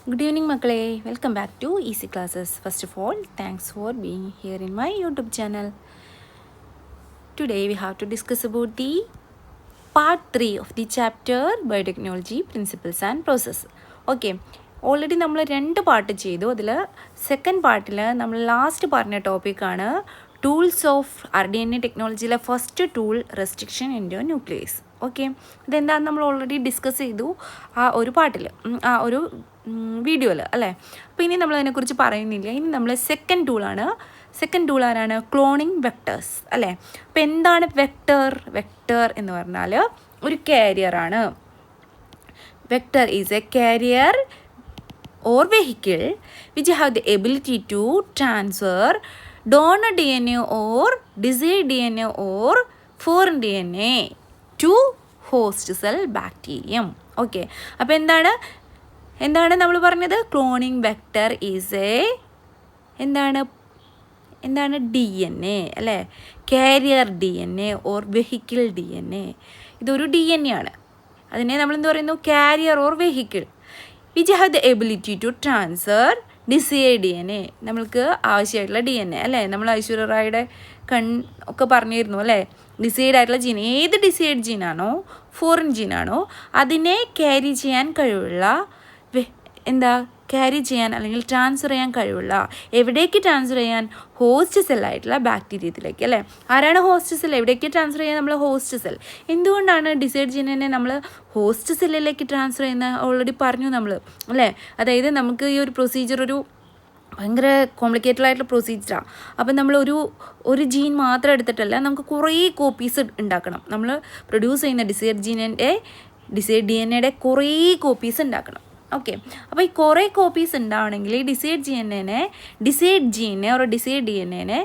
Good evening, Makale. Welcome back to Easy Classes. First of all, thanks for being here in my YouTube channel. Today we have to discuss about the part 3 of the chapter Biotechnology Principles and Process. Okay. Already നമ്മൾ 2 part ചെയ്തു. അതിൽ second പാർട്ടിൽ നമ്മൾ last പറഞ്ഞ ടോപ്പിക്കാണ് tools of rDNA ടെക്നോളജിയിലെ first tool restriction endonuclease. Okay, ഇതെന്താണെന്ന് നമ്മൾ ഓൾറെഡി ഡിസ്കസ് ചെയ്തു ആ ഒരു പാട്ടിൽ, ആ ഒരു വീഡിയോയിൽ അല്ലേ. അപ്പോൾ ഇനി നമ്മളതിനെക്കുറിച്ച് പറയുന്നില്ല. ഇനി നമ്മൾ സെക്കൻഡ് ടൂൾ ആരാണ്? ക്ലോണിങ് വെക്ടേഴ്സ് അല്ലേ. അപ്പോൾ എന്താണ് വെക്ടർ എന്ന് പറഞ്ഞാൽ ഒരു കാരിയറാണ്. Vector is a carrier or vehicle which have the ability to transfer donor DNA or desired DNA or foreign DNA to host cell bacterium. Okay, അപ്പോൾ എന്താണ് നമ്മൾ പറഞ്ഞത്? ക്ലോണിങ് വെക്ടർ ഈസ് എ എന്താണ് DNA അല്ലേ. Carrier DNA or vehicle DNA. ഇതൊരു DNA ആണ്. അതിനെ നമ്മളെന്ത് പറയുന്നു? Carrier or vehicle which have the ability to transfer desired DNA. നമ്മൾക്ക് ആവശ്യമായിട്ടുള്ള DNA അല്ലേ. നമ്മൾ ഐശ്വര്യ റായുടെ ഒക്കെ പറഞ്ഞിരുന്നു അല്ലേ. ഡിസൈഡ് ആയിട്ടുള്ള ജീൻ, ഏത് ഡിസൈഡ് ജീനാണോ ഫോറിൻ ജീനാണോ അതിനെ ക്യാരി ചെയ്യാൻ കഴിവുള്ള ക്യാരി ചെയ്യാൻ അല്ലെങ്കിൽ ട്രാൻസ്ഫർ ചെയ്യാൻ കഴിവുള്ള, എവിടേക്ക് ട്രാൻസ്ഫർ ചെയ്യാൻ? ഹോസ്റ്റ് സെല്ലായിട്ടുള്ള ബാക്ടീരിയത്തിലേക്ക് അല്ലേ. ആരാണ് ഹോസ്റ്റ് സെൽ? എവിടേക്ക് ട്രാൻസ്ഫർ ചെയ്യാൻ? നമ്മൾ ഹോസ്റ്റ് സെൽ. എന്തുകൊണ്ടാണ് ഡിസൈഡ് ജീനെ നമ്മൾ ഹോസ്റ്റ് സെല്ലിലേക്ക് ട്രാൻസ്ഫർ ചെയ്യുന്നത്? ഓൾറെഡി പറഞ്ഞു നമ്മൾ അല്ലേ. അതായത് നമുക്ക് ഈ ഒരു പ്രൊസീജിയർ ഒരു ഭയങ്കര കോംപ്ലിക്കേറ്റഡ് ആയിട്ടുള്ള പ്രൊസീജിയറാണ്. അപ്പം നമ്മൾ ഒരു ജീൻ മാത്രം എടുത്തിട്ടല്ല, നമുക്ക് കുറേ കോപ്പീസ് ഉണ്ടാക്കണം. നമ്മൾ പ്രൊഡ്യൂസ് ചെയ്യുന്ന ഡിസൈഡ് DNA കുറേ കോപ്പീസ് ഉണ്ടാക്കണം. ഓക്കെ, അപ്പോൾ ഈ കുറേ കോപ്പീസ് ഉണ്ടാവണമെങ്കിൽ ഈ ഡിസൈഡ് ജീനെ ഒരു ഡിസൈഡ് DNA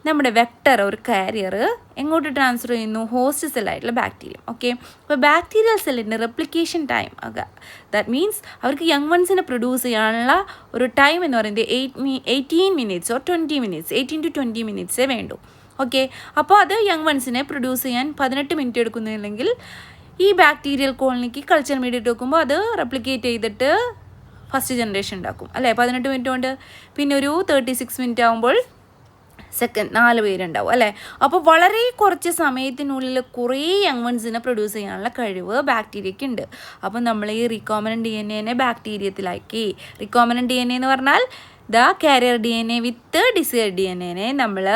നമ്മുടെ വെക്ടർ ഒരു കാരിയർ എങ്ങോട്ട് ട്രാൻസ്ഫർ ചെയ്യുന്നു? ഹോസ്റ്റ് സെല്ലായിട്ടുള്ള ബാക്ടീരിയം. ഓക്കെ, അപ്പോൾ ബാക്ടീരിയൽ സെല്ലിൻ്റെ റെപ്ലിക്കേഷൻ ടൈം, ദാറ്റ് മീൻസ് അവർക്ക് യങ് വൺസിനെ പ്രൊഡ്യൂസ് ചെയ്യാനുള്ള ഒരു ടൈം എന്ന് പറയുന്നത് 18 minutes or 20 minutes, 18 to 20 minutes വേണ്ടു. ഓക്കെ, അപ്പോൾ അത് യങ് വൺസിനെ പ്രൊഡ്യൂസ് ചെയ്യാൻ 18 മിനിറ്റ് എടുക്കുന്നില്ലെങ്കിൽ ഈ ബാക്ടീരിയൽ കോളനിക്ക് കൾച്ചർ മീഡിയറ്റ് വെക്കുമ്പോൾ അത് റെപ്ലിക്കേറ്റ് ചെയ്തിട്ട് ഫസ്റ്റ് ജനറേഷൻ ഉണ്ടാക്കും അല്ലേ. 18 മിനിറ്റ് കൊണ്ട് പിന്നെ ഒരു 36 മിനിറ്റ് ആകുമ്പോൾ സെക്കൻഡ് 4 പേരുണ്ടാവും അല്ലേ. അപ്പോൾ വളരെ കുറച്ച് സമയത്തിനുള്ളിൽ കുറേ യങ് വൺസിനെ പ്രൊഡ്യൂസ് ചെയ്യാനുള്ള കഴിവ് ബാക്ടീരിയയ്ക്ക് ഉണ്ട്. അപ്പം നമ്മൾ ഈ റീകോമിനൻ്റ് DNA ബാക്ടീരിയത്തിലാക്കി. റീകോമിനൻ്റ് DNA എന്ന് പറഞ്ഞാൽ കാരിയർ DNA വിത്ത് ഡിസൈഡ് DNA നമ്മൾ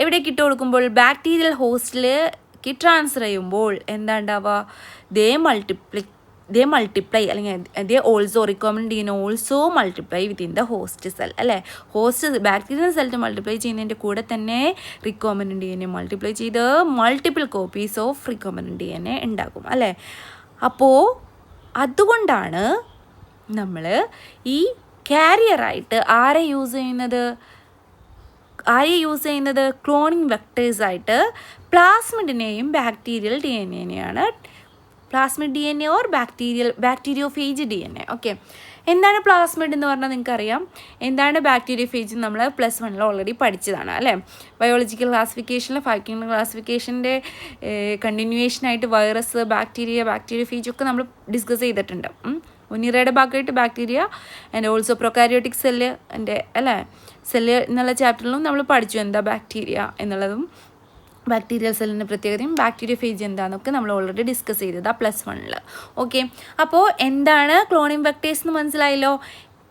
എവിടേക്ക് ഇട്ട് കൊടുക്കുമ്പോൾ ബാക്ടീരിയൽ ഹോസ്റ്റിലേക്ക് ട്രാൻസ്ഫർ ചെയ്യുമ്പോൾ എന്താ ഉണ്ടാവുക? ദേ മൾട്ടിപ്ലൈ അല്ലെങ്കിൽ recombinant DNA also multiply within the host cell അല്ലേ. ബാക്ടീരിയൽ സെൽ മൾട്ടിപ്ലൈ ചെയ്യുന്നതിൻ്റെ കൂടെ തന്നെ റീകോമിനൻ്റ് DNA മൾട്ടിപ്ലൈ ചെയ്ത് multiple copies of recombinant DNA ഉണ്ടാകും അല്ലേ. അപ്പോൾ അതുകൊണ്ടാണ് നമ്മൾ ഈ കാരിയറായിട്ട് ആരെ യൂസ് ചെയ്യുന്നത്? ക്ലോണിങ് വെക്ടേഴ്സായിട്ട് പ്ലാസ്മിഡിനെയും ബാക്ടീരിയൽ DNAനെയാണ്. Plasmid DNA or bacteriophage DNA. Okay, എന്താണ് പ്ലാസ്മിഡ് എന്ന് പറഞ്ഞാൽ നിങ്ങൾക്കറിയാം. എന്താണ് ബാക്ടീരിയോഫേജ്? നമ്മൾ +1 ഓൾറെഡി പഠിച്ചതാണ് അല്ലേ. ബയോളജിക്കൽ ക്ലാസിഫിക്കേഷനിൽ 5 ക്ലാസിഫിക്കേഷൻ്റെ കണ്ടിന്യൂവേഷനായിട്ട് വൈറസ്, ബാക്ടീരിയോഫേജ് ഒക്കെ നമ്മൾ ഡിസ്കസ് ചെയ്തിട്ടുണ്ട്. മുനിറയുടെ ഭാഗമായിട്ട് ബാക്ടീരിയ ആൻഡ് ഓൾസോ പ്രൊകാരിയോട്ടിക് സെല്ല് എന്നുള്ള ചാപ്റ്ററിലും നമ്മൾ പഠിച്ചു എന്താ ബാക്ടീരിയ എന്നുള്ളതും ബാക്ടീരിയൽ സെല്ലിൻ്റെ പ്രത്യേകതയും ബാക്ടീരിയോഫേജ് എന്താണെന്നൊക്കെ നമ്മൾ ഓൾറെഡി ഡിസ്കസ് ചെയ്തതാണ് +1. ഓക്കെ, അപ്പോൾ എന്താണ് ക്ലോണിങ് വെക്ടേഴ്സ് എന്ന് മനസ്സിലായല്ലോ.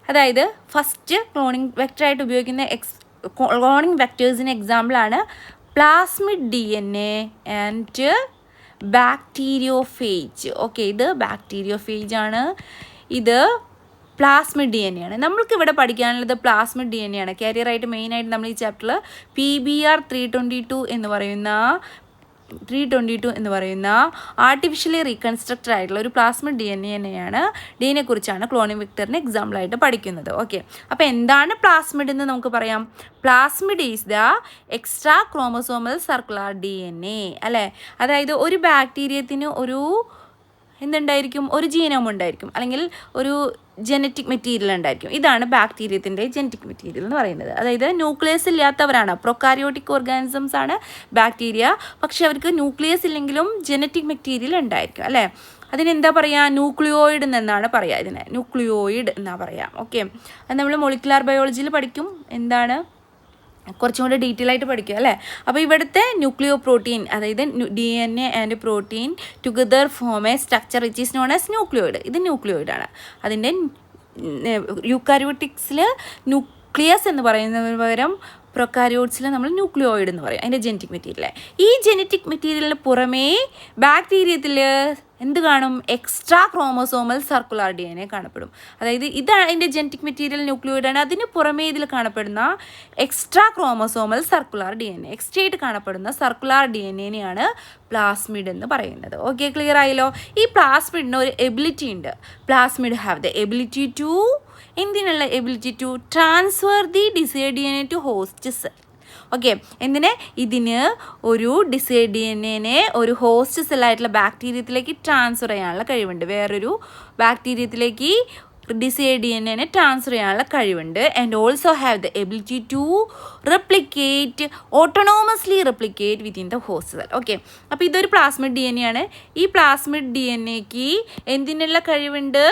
അതായത് ഫസ്റ്റ് ക്ലോണിങ് വെക്ടറായിട്ട് ഉപയോഗിക്കുന്ന ക്ലോണിങ് വെക്ടേഴ്സിന് എക്സാമ്പിളാണ് plasmid DNA and bacteriophage. Okay, ഇത് ബാക്ടീരിയോഫേജ് ആണ്, ഇത് പ്ലാസ്മിഡ് DNA ആണ്. നമ്മൾക്ക് ഇവിടെ പഠിക്കാനുള്ളത് പ്ലാസ്മിഡ് DNA ആണ്. കാരിയറായിട്ട് മെയിനായിട്ട് നമ്മൾ ഈ ചാപ്റ്ററിൽ PBR 322 എന്ന് പറയുന്ന ആർട്ടിഫിഷ്യലി റീകൺസ്ട്രക്റ്റഡ് ആയിട്ടുള്ള ഒരു പ്ലാസ്മിഡ് DNA കുറിച്ചാണ് ക്ലോണിംഗ് വെക്ടറിന് എക്സാമ്പിളായിട്ട് പഠിക്കുന്നത്. ഓക്കെ, അപ്പോൾ എന്താണ് പ്ലാസ്മിഡ് എന്ന് നമുക്ക് പറയാം. Plasmid is the extra chromosomal circular DNA അല്ലേ. അതായത് ഒരു ബാക്ടീരിയത്തിന് ഒരു ജീനോം ഉണ്ടായിരിക്കും, അല്ലെങ്കിൽ ഒരു ജനറ്റിക് മെറ്റീരിയൽ ഉണ്ടായിരിക്കും. ഇതാണ് ബാക്ടീരിയത്തിൻ്റെ ജനറ്റിക് മെറ്റീരിയൽ എന്ന് പറയുന്നത്. അതായത് ന്യൂക്ലിയസ് ഇല്ലാത്തവരാണ്, പ്രൊകാരിയോട്ടിക് ഓർഗാനിസംസ് ആണ് ബാക്ടീരിയ. പക്ഷെ അവർക്ക് ന്യൂക്ലിയസ് ഇല്ലെങ്കിലും ജനറ്റിക് മെറ്റീരിയൽ ഉണ്ടായിരിക്കും അല്ലേ. അതിനെന്താ പറയുക, ന്യൂക്ലിയോയിഡ് എന്നാണ് പറയുക. ഇതിനെ ന്യൂക്ലിയോയിഡ് എന്നാ പറയാം. ഓക്കെ, അത് നമ്മൾ മോളിക്കുലാർ ബയോളജിയിൽ പഠിക്കും. എന്താണ്, കുറച്ചും കൂടെ ഡീറ്റെയിൽ ആയിട്ട് പഠിക്കുക അല്ലേ. അപ്പോൾ ഇവിടുത്തെ ന്യൂക്ലിയോ പ്രോട്ടീൻ, അതായത് DNA and protein together form A structure which is known as nucleoid. ഇത് ന്യൂക്ലിയോയിഡാണ്. അതിൻ്റെ യൂക്കാരിയോട്ടിക്സിൽ ന്യൂക്ലിയസ് എന്ന് പറയുന്നതിന് പകരം പ്രൊക്കാരിയോട്സിൽ നമ്മൾ ന്യൂക്ലിയോയിഡ് എന്ന് പറയും, അതിൻ്റെ ജെനറ്റിക് മെറ്റീരിയൽ. ഈ ജെനറ്റിക് മെറ്റീരിയലിന് പുറമേ ബാക്ടീരിയത്തിൽ എന്ത് കാണും, എക്സ്ട്രാ ക്രോമോസോമൽ സർക്കുലാർ DNA കാണപ്പെടും. അതായത് ഇതാണ് അതിൻ്റെ ജെനറ്റിക് മെറ്റീരിയൽ, ന്യൂക്ലിയോയിഡാണ്. അതിന് പുറമേ ഇതിൽ കാണപ്പെടുന്ന extra chromosomal circular DNA, extra ആയിട്ട് കാണപ്പെടുന്ന സർക്കുലാർ DNAനെയാണ് പ്ലാസ്മിഡ് എന്ന് പറയുന്നത്. ഓക്കെ, ക്ലിയർ ആയല്ലോ. ഈ പ്ലാസ്മിഡിന് ഒരു എബിലിറ്റി ഉണ്ട്. Plasmid have the ability to, എന്തിനുള്ള ability to transfer the desired DNA to host cell. Okay, എന്തിന്, ഇതിന് ഒരു ഡിസൈഡ് DNAനെ ഒരു ഹോസ്റ്റ് സെല്ലായിട്ടുള്ള ബാക്ടീരിയത്തിലേക്ക് ട്രാൻസ്ഫർ ചെയ്യാനുള്ള കഴിവുണ്ട്. വേറൊരു ബാക്ടീരിയത്തിലേക്ക് ഡിസൈഡ് DNAനെ ട്രാൻസ്ഫർ ചെയ്യാനുള്ള കഴിവുണ്ട്. And also have the ability to replicate, autonomously replicate within the host cell. Okay, അപ്പോൾ ഇതൊരു പ്ലാസ്മിഡ് DNA ആണ്. ഈ പ്ലാസ്മിഡ് DNAക്ക് എന്തിനുള്ള കഴിവുണ്ട്,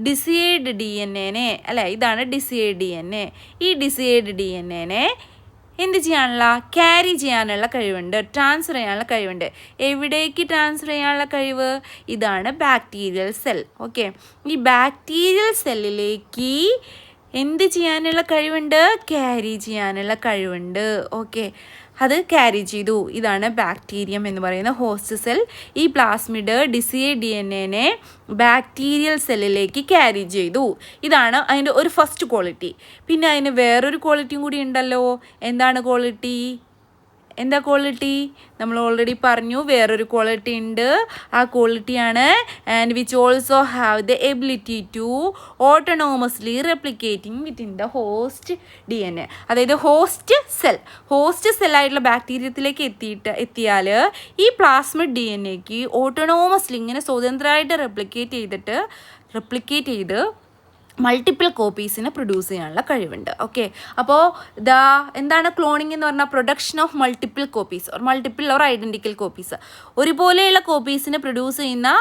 ഡിസൈഡ് DNAനെ അല്ലേ, ഇതാണ് ഡിസൈഡ് DNA. ഈ ഡിസൈഡ് DNAനെ എന്ത് ചെയ്യാനുള്ള, ക്യാരി ചെയ്യാനുള്ള കഴിവുണ്ട്, ട്രാൻസ്ഫർ ചെയ്യാനുള്ള കഴിവുണ്ട്. എവിടേക്ക് ട്രാൻസ്ഫർ ചെയ്യാനുള്ള കഴിവ്, ഇതാണ് ബാക്ടീരിയൽ സെൽ. ഓക്കെ, ഈ ബാക്ടീരിയൽ സെല്ലിലേക്ക് എന്ത് ചെയ്യാനുള്ള കഴിവുണ്ട്, ക്യാരി ചെയ്യാനുള്ള കഴിവുണ്ട്. ഓക്കെ, അത് ക്യാരി ചെയ്തു. ഇതാണ് ബാക്ടീരിയം എന്ന് പറയുന്ന ഹോസ്റ്റ് സെൽ. ഈ പ്ലാസ്മിഡ് ഡിസൈഡ് DNAനെ ബാക്ടീരിയൽ സെല്ലിലേക്ക് ക്യാരി ചെയ്തു. ഇതാണ് അതിൻ്റെ ഒരു ഫസ്റ്റ് ക്വാളിറ്റി. പിന്നെ അതിന് വേറൊരു ക്വാളിറ്റിയും കൂടി ഉണ്ടല്ലോ. എന്താണ് ക്വാളിറ്റി, എന്താ ക്വാളിറ്റി, നമ്മൾ ഓൾറെഡി പറഞ്ഞു വേറൊരു ക്വാളിറ്റി ഉണ്ട്. ആ ക്വാളിറ്റിയാണ് and which also have the ability to autonomously replicating within the host DNA. അതായത് ഹോസ്റ്റ് സെല്ലായിട്ടുള്ള ബാക്ടീരിയത്തിലേക്ക് എത്തിയാൽ ഈ പ്ലാസ്മിഡ് DNAക്ക് ഓട്ടോണോമസ്ലി ഇങ്ങനെ സ്വതന്ത്രമായിട്ട് റെപ്ലിക്കേറ്റ് ചെയ്ത് മൾട്ടിപ്പിൾ കോപ്പീസിനെ പ്രൊഡ്യൂസ് ചെയ്യാനുള്ള കഴിവുണ്ട്. ഓക്കെ, അപ്പോൾ എന്താണ് ക്ലോണിംഗ് എന്ന് പറഞ്ഞാൽ, production of multiple copies or identical copies. ഒരുപോലെയുള്ള കോപ്പീസിനെ പ്രൊഡ്യൂസ് ചെയ്യുന്ന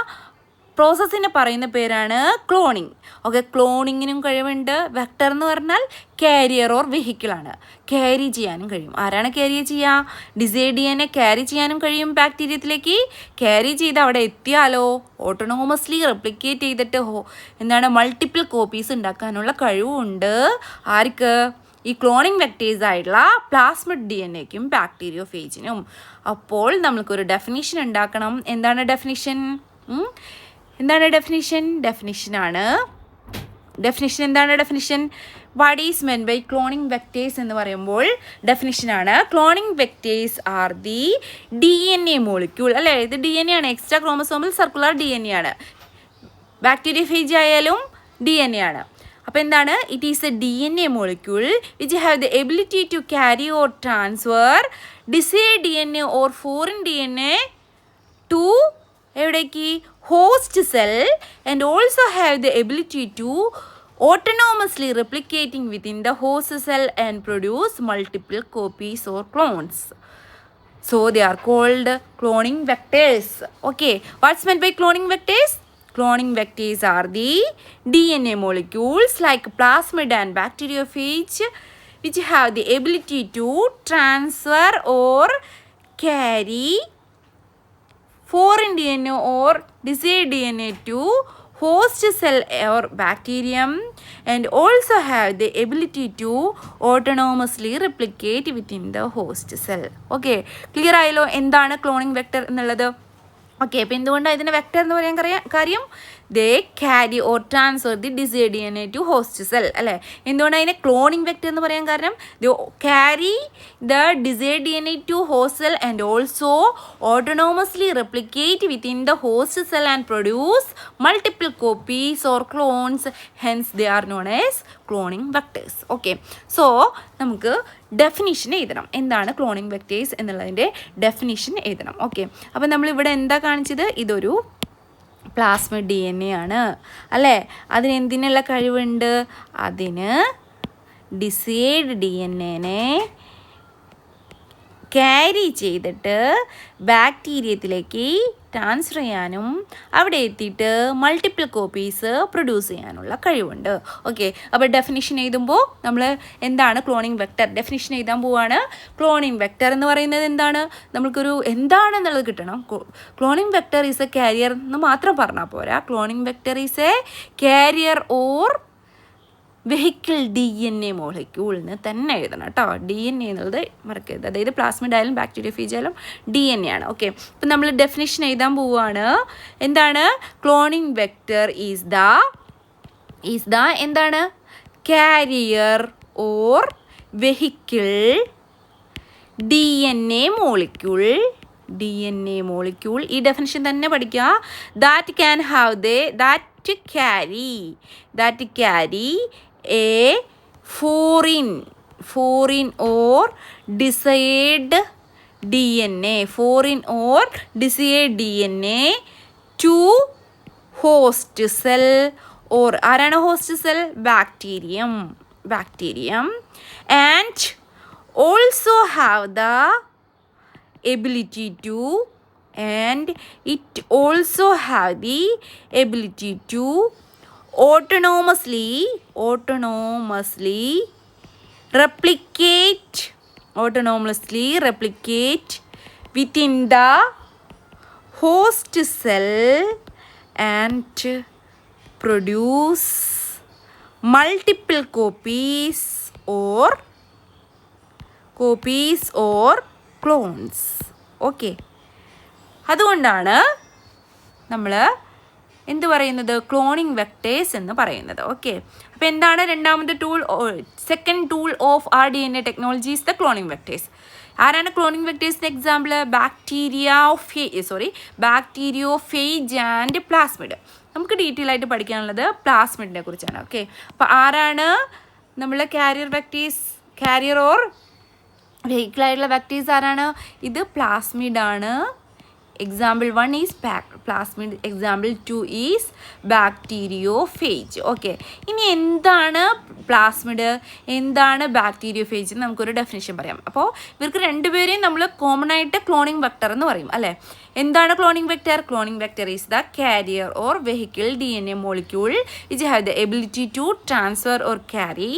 പ്രോസസ്സിനെ പറയുന്ന പേരാണ് ക്ലോണിങ്. ഓക്കെ, ക്ലോണിങ്ങിനും കഴിവുണ്ട്. വെക്ടർ എന്ന് പറഞ്ഞാൽ കാരിയർ ഓർ വെഹിക്കിളാണ്, ക്യാരി ചെയ്യാനും കഴിയും. ആരാണ് ക്യാരി ചെയ്യുക, ഡിസൈഡ് DNA ക്യാരി ചെയ്യാനും കഴിയും ബാക്ടീരിയത്തിലേക്ക്. ക്യാരി ചെയ്ത് അവിടെ എത്തിയാലോ ഓട്ടോണോമസ്ലി റെപ്ലിക്കേറ്റ് ചെയ്തിട്ട് എന്താണ് മൾട്ടിപ്പിൾ കോപ്പീസ് ഉണ്ടാക്കാനുള്ള കഴിവുണ്ട്. ആർക്ക്, ഈ ക്ലോണിംഗ് വെക്ടേഴ്സ് ആയിട്ടുള്ള പ്ലാസ്മിഡ് DNAക്കും ബാക്ടീരിയോഫേജിനും. അപ്പോൾ നമുക്കൊരു ഡെഫിനിഷൻ ഉണ്ടാക്കണം. എന്താണ് ഡെഫിനിഷൻ, എന്താണ് definition, what is meant by cloning vectors എന്ന് പറയുമ്പോൾ ഡെഫിനിഷനാണ്, cloning vectors are the DNA molecule അല്ലേ. ഇത് DNA ആണ്, എക്സ്ട്രാ ക്രോമസോമൽ സർക്കുലർ DNA ആണ്. ബാക്ടീരിയോഫേജ് ആയാലും DNA ആണ്. അപ്പോൾ എന്താണ്, it is a DNA molecule which have the ability to carry or transfer desired DNA or foreign DNA to എവിടേക്ക്, host cell, and also have the ability to autonomously replicating within the host cell and produce multiple copies or clones. So they are called cloning vectors. Okay, what's meant by cloning vectors? Cloning vectors are the DNA molecules like plasmid and bacteriophage which have the ability to transfer or carry foreign DNA or desired DNA to host cell or bacterium and also have the ability to autonomously replicate within the host cell. Okay, clear ആയല്ലോ എന്താണ് cloning vector എന്നുള്ളത്. Okay, അപ്പോൾ എന്തുകൊണ്ടാണ് ഇതിന് vector എന്ന് പറയാൻ കാര്യം, they carry or transfer the desired DNA to host cell അല്ലേ. എന്തുകൊണ്ടാണ് അതിനെ ക്ലോണിംഗ് വെക്ടർ എന്ന് പറയാൻ കാരണം, they carry the desired DNA to host cell and also autonomously replicate within the host cell and produce multiple copies or clones, hence they are known as cloning vectors. Okay, so നമുക്ക് definition എഴുതണം. എന്താണ് cloning vectors എന്നുള്ളതിൻ്റെ definition എഴുതണം. Okay, അപ്പോൾ നമ്മളിവിടെ എന്താ കാണിച്ചത്, ഇതൊരു പ്ലാസ്മിഡ് DNA ആണ് അല്ലേ. അതിന് എന്തിനുള്ള കഴിവുണ്ട്, അതിന് ഡിസൈഡ് DNAനെ ക്യാരി ചെയ്തിട്ട് ബാക്ടീരിയത്തിലേക്ക് ട്രാൻസ്ഫർ ചെയ്യാനും അവിടെ എത്തിയിട്ട് മൾട്ടിപ്പിൾ കോപ്പീസ് പ്രൊഡ്യൂസ് ചെയ്യാനുള്ള കഴിവുണ്ട്. ഓക്കെ, അപ്പോൾ ഡെഫിനിഷൻ എഴുതുമ്പോൾ നമ്മൾ എന്താണ് ക്ലോണിങ് വെക്റ്റർ ഡെഫിനിഷൻ എഴുതാൻ പോവുകയാണ്. ക്ലോണിങ് വെക്റ്റർ എന്ന് പറയുന്നത് എന്താണ്, നമ്മൾക്കൊരു എന്താണെന്നുള്ളത് കിട്ടണം. Cloning vector is a carrier എന്ന് മാത്രം പറഞ്ഞാൽ പോരാ. Cloning vector is a carrier or vehicle DNA മോളിക്യൂളിന് തന്നെ എഴുതണം കേട്ടോ. DNA എന്നുള്ളത് മറക്കരുത്. അതായത് പ്ലാസ്മിഡ് ആയാലും ബാക്ടീരിയോഫേജ് ആയാലും DNA ആണ്. ഓക്കെ, അപ്പം നമ്മൾ ഡെഫിനിഷൻ എഴുതാൻ പോവുകയാണ്. എന്താണ് ക്ലോണിങ് വെക്റ്റർ ഈസ് ദ എന്താണ് carrier or vehicle DNA molecule. ഈ ഡെഫിനിഷൻ തന്നെ പഠിക്കുക. That can have that carry a foreign or desired DNA to host cell or ആരാണ് host cell? bacterium and also have the ability to autonomously replicate within the host cell and produce multiple copies or clones. Okay, അതുകൊണ്ടാണ് നമ്മൾ എന്ത് പറയുന്നത് cloning vectors എന്ന് പറയുന്നത്. Okay, അപ്പോൾ എന്താണ് രണ്ടാമത്തെ tool? Second tool of rDNA technology is the cloning vectors. ആരാണ് ക്ലോണിങ് വെക്ടേഴ്സിൻ്റെ എക്സാമ്പിൾ? Bacteriophage and plasmid. നമുക്ക് ഡീറ്റെയിൽ ആയിട്ട് പഠിക്കാനുള്ളത് പ്ലാസ്മിഡിനെ കുറിച്ചാണ്. ഓക്കെ, അപ്പോൾ ആരാണ് നമ്മൾ കാരിയർ ഓർ വെഹിക്കിളായിട്ടുള്ള ബാക്ടീരിയസ് ആരാണ്? ഇത് പ്ലാസ്മിഡ് ആണ്. Example 1 is plasmid, example 2 is bacteriophage. Okay, ഇനി എന്താണ് പ്ലാസ്മിഡ്, എന്താണ് ബാക്ടീരിയോഫേജ് എന്ന് നമുക്കൊരു ഡെഫിനേഷൻ പറയാം. അപ്പോൾ ഇവർക്ക് രണ്ടുപേരെയും നമ്മൾ കോമൺ ആയിട്ട് ക്ലോണിങ് വെക്ടർ എന്ന് പറയും അല്ലേ. എന്താണ് cloning vector? Cloning vector is the carrier or vehicle DNA molecule which have the ability to transfer or carry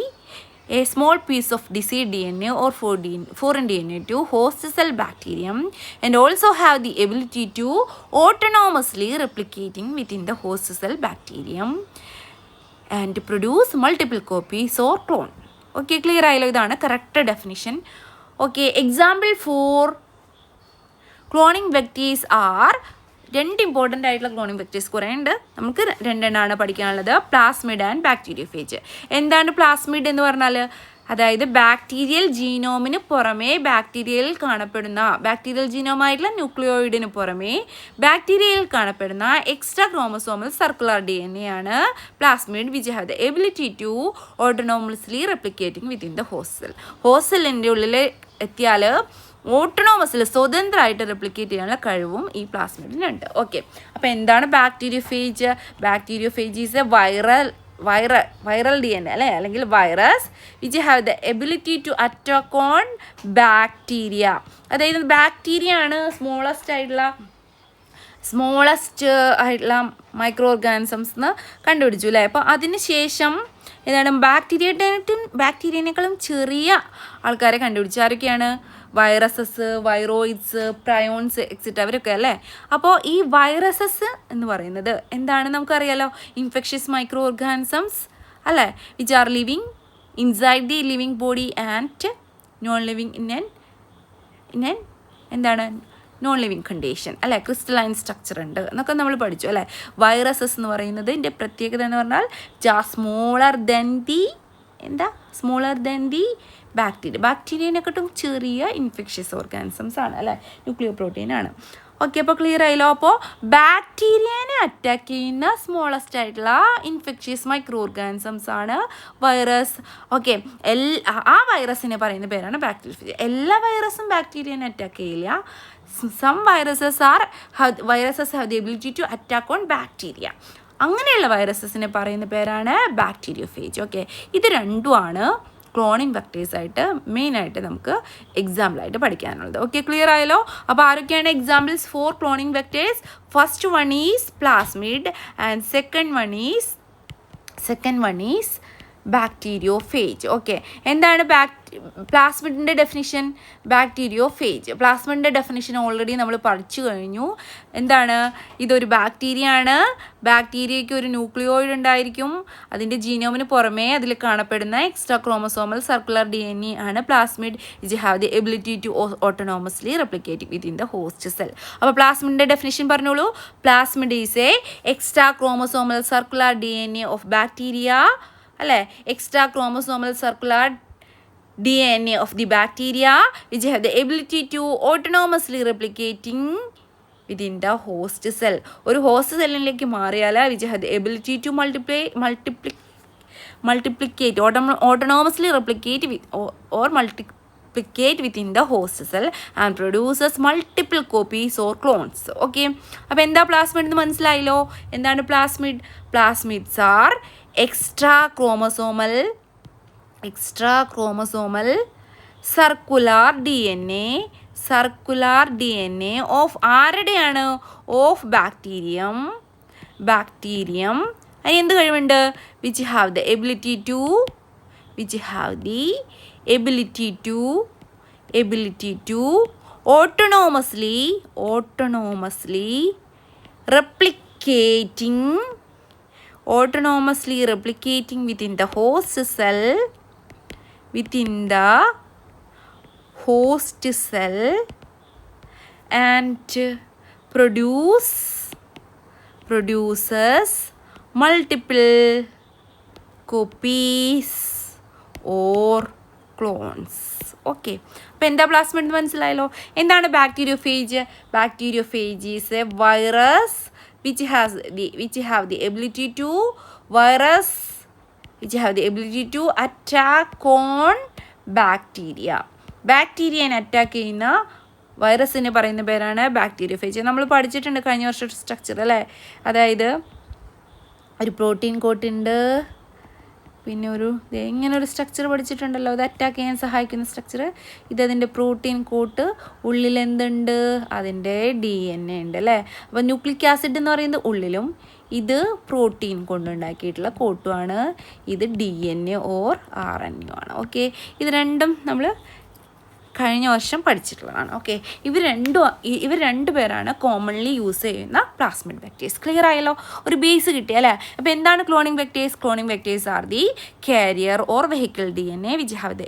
a small piece of desired DNA or foreign DNA to host cell bacterium and also have the ability to autonomously replicating within the host cell bacterium and produce multiple copies or clone. Okay, clear ആയല്ലോ? ഇതാണ് correct definition. Okay, example for cloning vectors R, രണ്ട് important ആയിട്ടുള്ള cloning vectors കുറേ ഉണ്ട്. നമുക്ക് രണ്ടെണ്ണമാണ് പഠിക്കാനുള്ളത്, plasmid and bacteriophage. എന്താണ് പ്ലാസ്മിഡ് എന്ന് പറഞ്ഞാൽ? അതായത് ബാക്ടീരിയൽ ജീനോമിന് പുറമേ ബാക്ടീരിയയിൽ ജീനോമായിട്ടുള്ള ന്യൂക്ലിയോയിഡിന് പുറമേ ബാക്ടീരിയയിൽ കാണപ്പെടുന്ന എക്സ്ട്രാ ക്രോമസോമൽ സർക്കുലർ DNA ആണ് plasmid, which have the ability to autonomously replicating within the host സെല്ലിൻ്റെ ഉള്ളിൽ എത്തിയാൽ ഓട്ടോണോമസിൽ സ്വതന്ത്രമായിട്ട് റെപ്ലിക്കേറ്റ് ചെയ്യാനുള്ള കഴിവും ഈ പ്ലാസ്മിഡിനുണ്ട്. ഓക്കെ, അപ്പോൾ എന്താണ് bacteriophage? Bacteriophage is a viral DNA അല്ലേ, അല്ലെങ്കിൽ virus which have the ability to attack on bacteria. അതായത് ബാക്ടീരിയ ആണ് സ്മോളസ്റ്റ് ആയിട്ടുള്ള മൈക്രോ ഓർഗാനിസംസ് എന്ന് കണ്ടുപിടിച്ചു അല്ലേ. അപ്പോൾ അതിന് ശേഷം എന്താണ് ബാക്ടീരിയനേക്കാളും ചെറിയ ആൾക്കാരെ കണ്ടുപിടിച്ചു. ആരൊക്കെയാണ്? വൈറസസ്, വൈറോയിഡ്സ്, പ്രയോൺസ് എക്സെട്ര അവരൊക്കെ അല്ലേ. അപ്പോൾ ഈ വൈറസസ് എന്ന് പറയുന്നത് എന്താണ് നമുക്കറിയാലോ, ഇൻഫെക്ഷ്യസ് മൈക്രോ ഓർഗാനിസംസ് അല്ലേ, which are living inside the living body and non living in എന്താണ് നോൺ ലിവിങ് കണ്ടീഷൻ അല്ലേ. ക്രിസ്റ്റലൈൻ സ്ട്രക്ചർ ഉണ്ട് എന്നൊക്കെ നമ്മൾ പഠിച്ചു അല്ലേ. വൈറസസ് എന്ന് പറയുന്നത് ഇതിൻ്റെ പ്രത്യേകത എന്ന് പറഞ്ഞാൽ സ്മോളർ ദെൻ ദി ബാക്ടീരിയനെക്കാട്ടും ചെറിയ ഇൻഫെക്ഷ്യസ് ഓർഗാനിസംസ് ആണ് അല്ലേ, ന്യൂക്ലിയോ പ്രോട്ടീൻ ആണ്. ഓക്കെ, അപ്പോൾ ക്ലിയർ ആയല്ലോ. അപ്പോൾ ബാക്ടീരിയനെ അറ്റാക്ക് ചെയ്യുന്ന സ്മോളസ്റ്റ് ആയിട്ടുള്ള ഇൻഫെക്ഷ്യസ് മൈക്രോ ഓർഗാനിസംസ് ആണ് വൈറസ്. ഓക്കെ, ആ വൈറസിനെ പറയുന്ന പേരാണ് ബാക്ടീരിയോഫേജ്. എല്ലാ വൈറസും ബാക്ടീരിയനെ അറ്റാക്ക് ചെയ്യില്ല. Some viruses have the ability to attack on bacteria. അങ്ങനെയുള്ള വൈറസസിനെ പറയുന്ന പേരാണ് ബാക്ടീരിയോഫേജ്. ഓക്കെ, ഇത് രണ്ടുമാണ് ക്ലോണിങ് വെക്ടേഴ്സായിട്ട് മെയിനായിട്ട് നമുക്ക് എക്സാമ്പിളായിട്ട് പഠിക്കാനുള്ളത്. ഓക്കെ, ക്ലിയർ ആയല്ലോ? അപ്പോൾ ആരൊക്കെയാണ് examples for cloning vectors? First one is plasmid and second one is bacteriophage. Okay, എന്താണ് പ്ലാസ്മിഡിൻ്റെ ഡെഫിനിഷൻ? ബാക്ടീരിയോഫേജ്. പ്ലാസ്മിഡിൻ്റെ ഡെഫിനിഷൻ ഓൾറെഡി നമ്മൾ പഠിച്ചു കഴിഞ്ഞു. എന്താണ്? ഇതൊരു ബാക്ടീരിയ ആണ്. ബാക്ടീരിയയ്ക്ക് ഒരു ന്യൂക്ലിയോയിഡ് ഉണ്ടായിരിക്കും. അതിൻ്റെ ജീനോമിന് പുറമേ അതിൽ കാണപ്പെടുന്ന എക്സ്ട്രാ ക്രോമസോമൽ സർക്കുലർ DNA ആണ് plasmid. It have the ability to autonomously replicate within the host cell. അപ്പോൾ പ്ലാസ്മിഡിൻ്റെ ഡെഫിനിഷൻ പറഞ്ഞോളൂ. Plasmid is a extra chromosomal circular DNA of bacteria, അല്ലേ? Extra chromosomal circular DNA of the bacteria which have the ability to autonomously replicating within the host cell. ഒരു host സെല്ലിലേക്ക് മാറിയാൽ which have the ability to multiplicate autonomously replicate or multiplicate within the host cell and produces multiple copies or clones. Okay, അപ്പോൾ എന്താ plasmid എന്ന് മനസ്സിലായല്ലോ? എന്താണ് plasmid? Plasmids are extra chromosomal circular DNA of ആരുടെയാണ്? Of bacterium. അതിന് എന്ത് കഴിവുണ്ട്? Which have the ability to autonomously replicating within the host cell and produces multiple copies or clones. Okay, അപ്പോൾ എന്താ പ്ലാസ്മിഡ് എന്ന് മനസ്സിലായല്ലോ? എന്താണ് bacteriophage? Bacteriophage is a virus which have the ability to attack on ബാക്ടീരിയനെ attack ചെയ്യുന്ന വൈറസിനെ പറയുന്ന പേരാണ് ബാക്ടീരിയോഫേജ്. നമ്മൾ പഠിച്ചിട്ടുണ്ട് കഴിഞ്ഞ വർഷം സ്ട്രക്ചർ, അല്ലേ? അതായത് ഒരു പ്രോട്ടീൻ കോട്ടുണ്ട്, പിന്നെ ഇങ്ങനെ ഒരു സ്ട്രക്ചർ പഠിച്ചിട്ടുണ്ടല്ലോ, അത് അറ്റാക്ക് ചെയ്യാൻ സഹായിക്കുന്ന സ്ട്രക്ചർ. ഇതതിൻ്റെ protein coat. ഉള്ളിൽ എന്തുണ്ട്? അതിൻ്റെ DNA ഉണ്ട്, അല്ലേ? അപ്പോൾ ന്യൂക്ലിക് ആസിഡ് എന്ന് പറയുന്നത് ഉള്ളിലും, ഇത് പ്രോട്ടീൻ കൊണ്ടുണ്ടാക്കിയിട്ടുള്ള കോട്ടുമാണ്. ഇത് DNA ഓർ RNA ആണ്. ഓക്കെ, ഇത് രണ്ടും നമ്മൾ കഴിഞ്ഞ വർഷം പഠിച്ചിട്ടുള്ളതാണ്. ഓക്കെ, ഇവർ രണ്ടുപേരാണ് കോമൺലി യൂസ് ചെയ്യുന്ന പ്ലാസ്മിഡ് വെക്ടേഴ്സ്. ക്ലിയർ ആയല്ലോ? ഒരു ബേസ് കിട്ടി, അല്ലേ? അപ്പോൾ എന്താണ് cloning vectors? Cloning vectors are the carrier or vehicle DNA which have the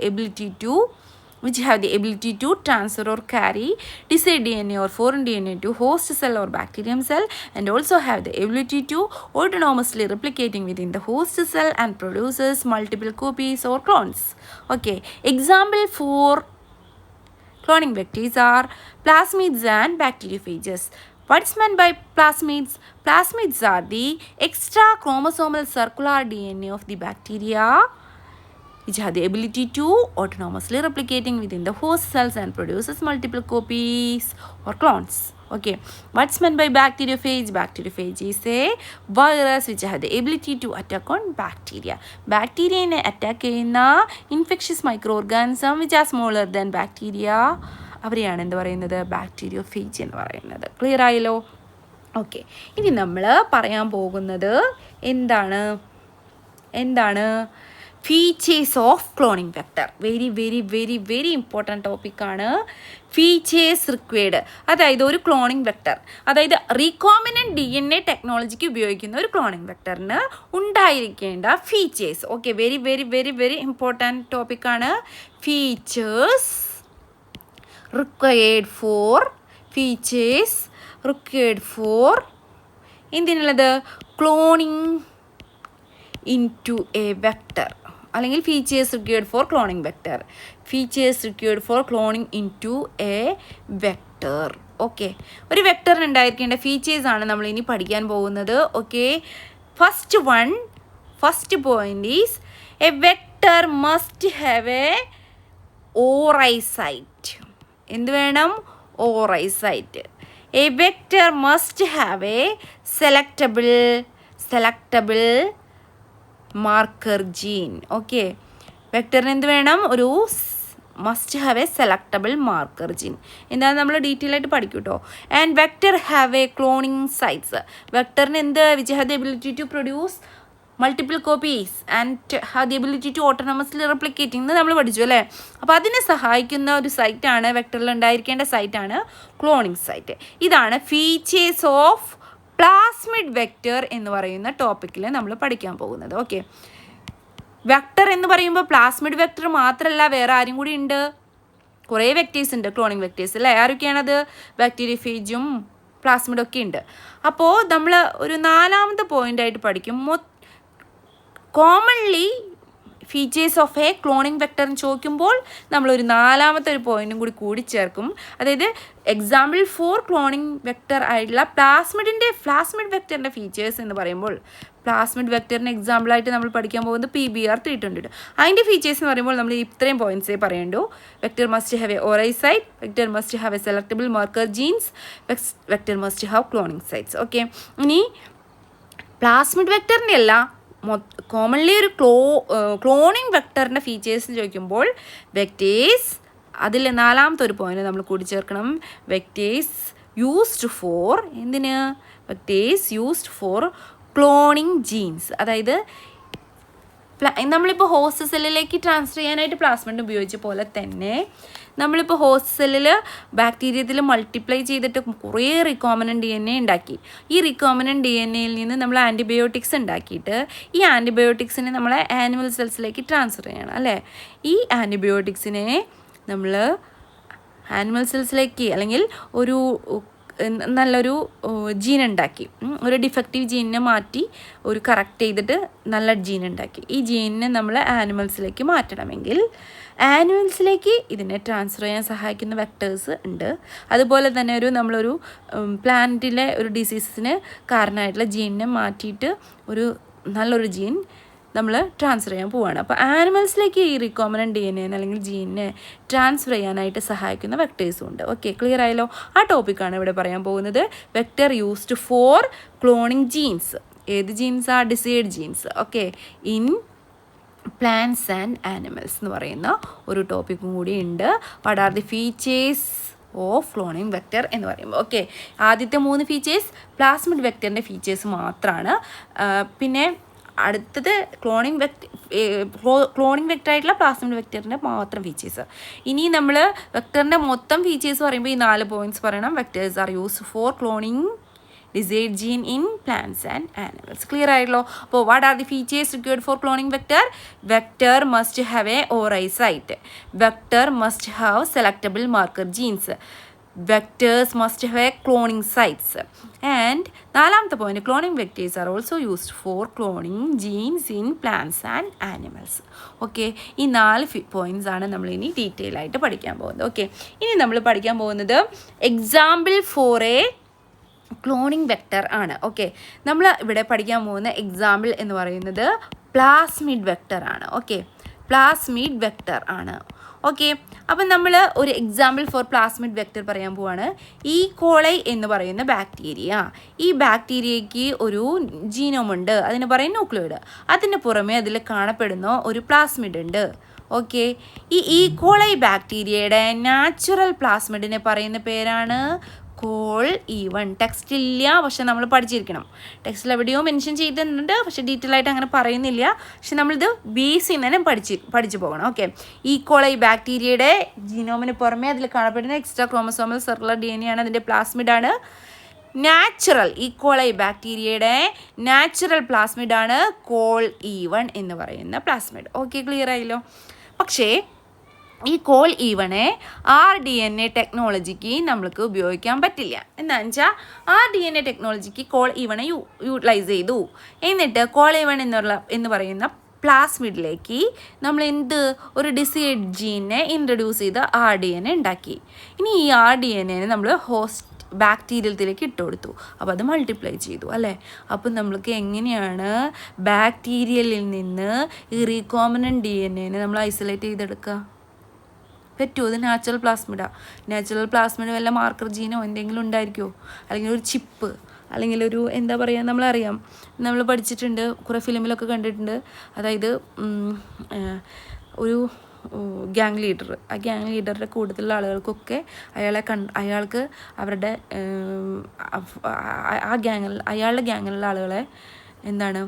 ability to transfer or carry desired DNA or foreign DNA to host cell or bacterium cell, and also have the ability to autonomously replicating within the host cell and produces multiple copies or clones. Okay, example for cloning vectors are plasmids and bacteriophages. What's meant by plasmids? Plasmids are the extra chromosomal circular DNA of the bacteria which have the ability to autonomously replicating within the host cells and produces multiple copies or clones. Okay, what's meant by bacteriophage? Bacteriophage is a virus which have the ability to attack on bacteria. Bacteria ne attack ചെയ്യുന്ന infectious microorganism which are smaller than bacteria, അവരെയാണ് എന്ത് പറയുന്നത്? Bacteriophage എന്ന് പറയുന്നത്. Clear ആയല്ലോ? Okay, ഇനി നമ്മൾ പറയാൻ പോകുന്നത് എന്താണ് features of cloning vector. Very important ടോപ്പിക്കാണ്. ഫീച്ചേഴ്സ് റിക്വയർഡ്, അതായത് ഒരു ക്ലോണിങ് വെക്ടർ, അതായത് റീകോമിനൻറ്റ് DNA ടെക്നോളജിക്ക് ഉപയോഗിക്കുന്ന ഒരു ക്ലോണിങ് വെക്ടറിന് ഉണ്ടായിരിക്കേണ്ട ഫീച്ചേഴ്സ്. ഓക്കെ, വെരി ഇമ്പോർട്ടൻറ്റ് ടോപ്പിക്കാണ്. ഫീച്ചേഴ്സ് റിക്വയർഡ് ഫോർ എന്തിനുള്ളത്? ക്ലോണിങ് ഇൻറ്റു എ വെക്ടർ, അല്ലെങ്കിൽ features required for cloning into a vector. Okay, ഒരു വെക്ടറിന് ഉണ്ടായിരിക്കേണ്ട ഫീച്ചേഴ്സാണ് നമ്മൾ ഇനി പഠിക്കാൻ പോകുന്നത്. Okay, first point is a vector must have a ori site. എന്ത് വേണം? ഓറി site. A vector must have a selectable marker gene. Okay, വെക്ടറിന് എന്ത് വേണം? ഒരു must have a selectable marker gene. എന്താണ് നമ്മൾ ഡീറ്റെയിൽ ആയിട്ട് പഠിക്കും കേട്ടോ. And vector have a cloning sites. വെക്ടറിന് എന്ത്? Which have the ability to produce multiple copies and have the ability to autonomously replicating എന്ന് നമ്മൾ പഠിച്ചു അല്ലേ. അപ്പോൾ അതിനെ സഹായിക്കുന്ന ഒരു സൈറ്റാണ്, വെക്ടറിൽ ഉണ്ടായിരിക്കേണ്ട സൈറ്റാണ് ക്ലോണിങ് സൈറ്റ്. ഇതാണ് ഫീച്ചേഴ്സ് ഓഫ് പ്ലാസ്മിഡ് വെക്ടർ എന്ന് പറയുന്ന ടോപ്പിക്കിൽ നമ്മൾ പഠിക്കാൻ പോകുന്നത്. ഓക്കെ, വെക്ടർ എന്ന് പറയുമ്പോൾ പ്ലാസ്മിഡ് വെക്ടർ മാത്രമല്ല, വേറെ ആരും കൂടി ഉണ്ട്, കുറേ വെക്ടേഴ്സ് ഉണ്ട്, ക്ലോണിങ് വെക്ടേഴ്സ് അല്ലേ. ആരൊക്കെയാണത്? ബാക്ടീരിയഫേജും പ്ലാസ്മിഡൊക്കെ ഉണ്ട്. അപ്പോൾ നമ്മൾ ഒരു 4ാമത്തെ പോയിൻ്റായിട്ട് പഠിക്കും. Commonly features of A cloning vector എന്ന് ചോദിക്കുമ്പോൾ നമ്മളൊരു 4ാമത്തെ ഒരു പോയിന്റും കൂടി ചേർക്കും. അതായത് എക്സാമ്പിൾ ഫോർ ക്ലോണിങ് വെക്ടർ ആയിട്ടുള്ള പ്ലാസ്മിഡ് വെക്ടറിൻ്റെ ഫീച്ചേഴ്സ് എന്ന് പറയുമ്പോൾ, പ്ലാസ്മിഡ് വെക്ടറിന് എക്സാമ്പിളായിട്ട് നമ്മൾ പഠിക്കാൻ പോകുന്നത് PBr320. അതിൻ്റെ ഫീച്ചേഴ്സ് എന്ന് പറയുമ്പോൾ നമ്മൾ ഇത്രയും പോയിന്റ്സേ പറയണ്ടു. Vector must have a ori site, vector must have a selectable marker genes, vector must have cloning sites. Okay, ഇനി പ്ലാസ്മിഡ് വെക്ടറിൻ്റെ അല്ല, കോമൺലി ഒരു ക്ലോണിങ് വെക്ടറിൻ്റെ ഫീച്ചേഴ്സ് ചോദിക്കുമ്പോൾ വെക്ടേഴ്സ്, അതിൽ 4ാമത്തെ ഒരു പോയിന്റ് നമ്മൾ കൂടി ചേർക്കണം. വെക്ടേഴ്സ് യൂസ്ഡ് ഫോർ എന്തിന്? Vectors used for cloning genes. അതായത് നമ്മളിപ്പോൾ ഹോസ്റ്റ് സെല്ലിലേക്ക് ട്രാൻസ്ഫർ ചെയ്യാനായിട്ട് പ്ലാസ്മിഡ് ഉപയോഗിച്ച പോലെ തന്നെ നമ്മളിപ്പോൾ ഹോസ്റ്റ് സെല്ലിൽ ബാക്ടീരിയത്തിൽ മൾട്ടിപ്ലൈ ചെയ്തിട്ട് കുറേ റിക്കോമിനൻ്റ് DNA ഉണ്ടാക്കി. ഈ റിക്കോമിനൻ്റ് DNAയിൽ നിന്ന് നമ്മൾ ആൻറ്റിബയോട്ടിക്സ് ഉണ്ടാക്കിയിട്ട് ഈ ആൻറ്റിബയോട്ടിക്സിനെ നമ്മളെ ആനിമൽ സെൽസിലേക്ക് ട്രാൻസ്ഫർ ചെയ്യണം അല്ലേ. ഈ ആൻറ്റിബയോട്ടിക്സിനെ നമ്മൾ ആനിമൽ സെൽസിലേക്ക് അല്ലെങ്കിൽ ഒരു നല്ലൊരു ജീൻ ഉണ്ടാക്കി, ഒരു ഡിഫക്റ്റീവ് ജീനിനെ മാറ്റി ഒരു കറക്റ്റ് ചെയ്തിട്ട് നല്ല ജീൻ ഉണ്ടാക്കി. ഈ ജീനിനെ നമ്മൾ ആനിമൽസിലേക്ക് മാറ്റണമെങ്കിൽ ആനിമൽസിലേക്ക് ഇതിനെ ട്രാൻസ്ഫർ ചെയ്യാൻ സഹായിക്കുന്ന വെക്ടേഴ്സ് ഉണ്ട്. അതുപോലെ തന്നെ നമ്മളൊരു പ്ലാന്റിലെ ഒരു ഡിസീസിന് കാരണമായിട്ടുള്ള ജീനിനെ മാറ്റിയിട്ട് ഒരു നല്ലൊരു ജീൻ നമ്മൾ ട്രാൻസ്ഫർ ചെയ്യാൻ പോവുകയാണ്. അപ്പോൾ ആനിമൽസിലേക്ക് ഈ റിക്കോമിനൻ്റ് DNA അല്ലെങ്കിൽ ജീനിനെ ട്രാൻസ്ഫർ ചെയ്യാനായിട്ട് സഹായിക്കുന്ന വെക്ടേഴ്സും ഉണ്ട്. ഓക്കെ, ക്ലിയർ ആയല്ലോ. ആ ടോപ്പിക്കാണ് ഇവിടെ പറയാൻ പോകുന്നത്. Vector used for cloning genes. ഏത് ജീൻസാ? Desired genes. Okay, in plants and animals എന്ന് പറയുന്ന ഒരു ടോപ്പിക്കും കൂടി ഉണ്ട്. What are the features of cloning vector എന്ന് പറയുമ്പോൾ. ഓക്കെ, ആദ്യത്തെ 3 ഫീച്ചേഴ്സ് പ്ലാസ്മിഡ് വെക്ടറിൻ്റെ ഫീച്ചേഴ്സ് മാത്രമാണ്. പിന്നെ അടുത്തത് ക്ലോണിങ് വെക്ടർ ആയിട്ടുള്ള പ്ലാസ്മിഡ് വെക്ടറിൻ്റെ മാത്രം ഫീച്ചേഴ്സ്. ഇനി നമ്മൾ വെക്ടറിൻ്റെ മൊത്തം ഫീച്ചേഴ്സ് പറയുമ്പോൾ ഈ 4 പോയിന്റ്സ് പറയണം. Vectors are used for cloning desired gene in plants and animals. Clear ആയല്ലോ. അപ്പോൾ what are the features required for cloning vector? Vector must have a ori site, vector must have selectable marker genes, vectors must have a cloning sites. And 4ാമത്തെ point, cloning vectors are also used for cloning genes in plants and animals. Okay, ഈ 4 points ആണ് നമ്മൾ ഇനി detail ആയിട്ട് പഠിക്കാൻ പോകുന്നത്. Okay, ഇനി നമ്മൾ പഠിക്കാൻ പോകുന്നത് example for A cloning vector ആണ്. ഓക്കെ, നമ്മൾ ഇവിടെ പഠിക്കാൻ പോകുന്ന എക്സാമ്പിൾ എന്ന് പറയുന്നത് പ്ലാസ്മിഡ് വെക്ടർ ആണ്. ഓക്കെ, പ്ലാസ്മിഡ് വെക്ടർ ആണ്. ഓക്കെ, അപ്പം നമ്മൾ ഒരു എക്സാമ്പിൾ ഫോർ പ്ലാസ്മിഡ് വെക്ടർ പറയാൻ പോവാണ്. ഈ കോളൈ എന്ന് പറയുന്ന ബാക്ടീരിയ, ഈ ബാക്ടീരിയയ്ക്ക് ഒരു ജീനോമുണ്ട്, അതിന് പറയും ന്യൂക്ലിയോയിഡ്. അതിന് പുറമെ അതിൽ കാണപ്പെടുന്ന ഒരു പ്ലാസ്മിഡ് ഉണ്ട്. ഓക്കെ, ഈ കോളൈ ബാക്ടീരിയയുടെ നാച്ചുറൽ പ്ലാസ്മിഡിനെ പറയുന്ന പേരാണ് കോൾ E1. ടെക്സ്റ്റില്ല, പക്ഷെ നമ്മൾ പഠിച്ചിരിക്കണം. ടെക്സ്റ്റിൽ എവിടെയോ മെൻഷൻ ചെയ്തിട്ടുണ്ട്, പക്ഷെ ഡീറ്റെയിൽ ആയിട്ട് അങ്ങനെ പറയുന്നില്ല. പക്ഷെ നമ്മളിത് ബേസിൽ തന്നെ പഠിച്ചു പോകണം. ഓക്കെ, ഈ കോളൈ ബാക്ടീരിയയുടെ ജീനോമിന് പുറമെ അതിൽ കാണപ്പെടുന്ന എക്സ്ട്രാ ക്രോമസോമൽ സർക്കുലർ DNA ആണ്, അതിൻ്റെ പ്ലാസ്മിഡാണ്. നാച്ചുറൽ ഈ കോളൈ ബാക്ടീരിയയുടെ നാച്ചുറൽ പ്ലാസ്മിഡാണ് കോൾ E1 എന്ന് പറയുന്ന പ്ലാസ്മിഡ്. ഓക്കെ, ക്ലിയർ ആയല്ലോ. പക്ഷേ ഈ കോൾ E1 rDNA ടെക്നോളജിക്ക് നമ്മൾക്ക് ഉപയോഗിക്കാൻ പറ്റില്ല. എന്താണെന്ന് വെച്ചാൽ rDNA ടെക്നോളജിക്ക് കോൾ E1 യൂട്ടിലൈസ് ചെയ്തു. എന്നിട്ട് കോൾ E1 എന്ന് പറയുന്ന പ്ലാസ്മിഡിലേക്ക് നമ്മൾ ഒരു ഡിസൈഡ് ജീനെ ഇൻട്രൊഡ്യൂസ് ചെയ്ത് rDNA ഉണ്ടാക്കി. ഇനി ഈ rDNA നമ്മൾ ഹോസ്റ്റ് ബാക്ടീരിയത്തിലേക്ക് ഇട്ട് കൊടുത്തു. അപ്പോൾ അത് മൾട്ടിപ്ലൈ ചെയ്തു അല്ലേ. അപ്പം നമ്മൾക്ക് എങ്ങനെയാണ് ബാക്ടീരിയലിൽ നിന്ന് ഈ റീകോമിനൻ്റ് DNA നമ്മൾ ഐസൊലേറ്റ് ചെയ്തെടുക്കുക? പറ്റുമോ? ഇത് നാച്ചുറൽ പ്ലാസ്മിഡാണ്. നാച്ചുറൽ പ്ലാസ്മിഡ് വല്ല മാർക്കർ ജീനോ എന്തെങ്കിലും ഉണ്ടായിരിക്കുമോ? അല്ലെങ്കിൽ ഒരു ചിപ്പ്, അല്ലെങ്കിൽ ഒരു എന്താ പറയുക, നമ്മളറിയാം, നമ്മൾ പഠിച്ചിട്ടുണ്ട്, കുറേ ഫിലിമിലൊക്കെ കണ്ടിട്ടുണ്ട്. അതായത് ഒരു ഗ്യാങ് ലീഡർ, ആ ഗ്യാങ് ലീഡറുടെ കൂടുതലുള്ള ആളുകൾക്കൊക്കെ അയാൾക്ക് അവരുടെ അയാളുടെ ഗ്യാങ്ങിലുള്ള ആളുകളെ എന്താണ്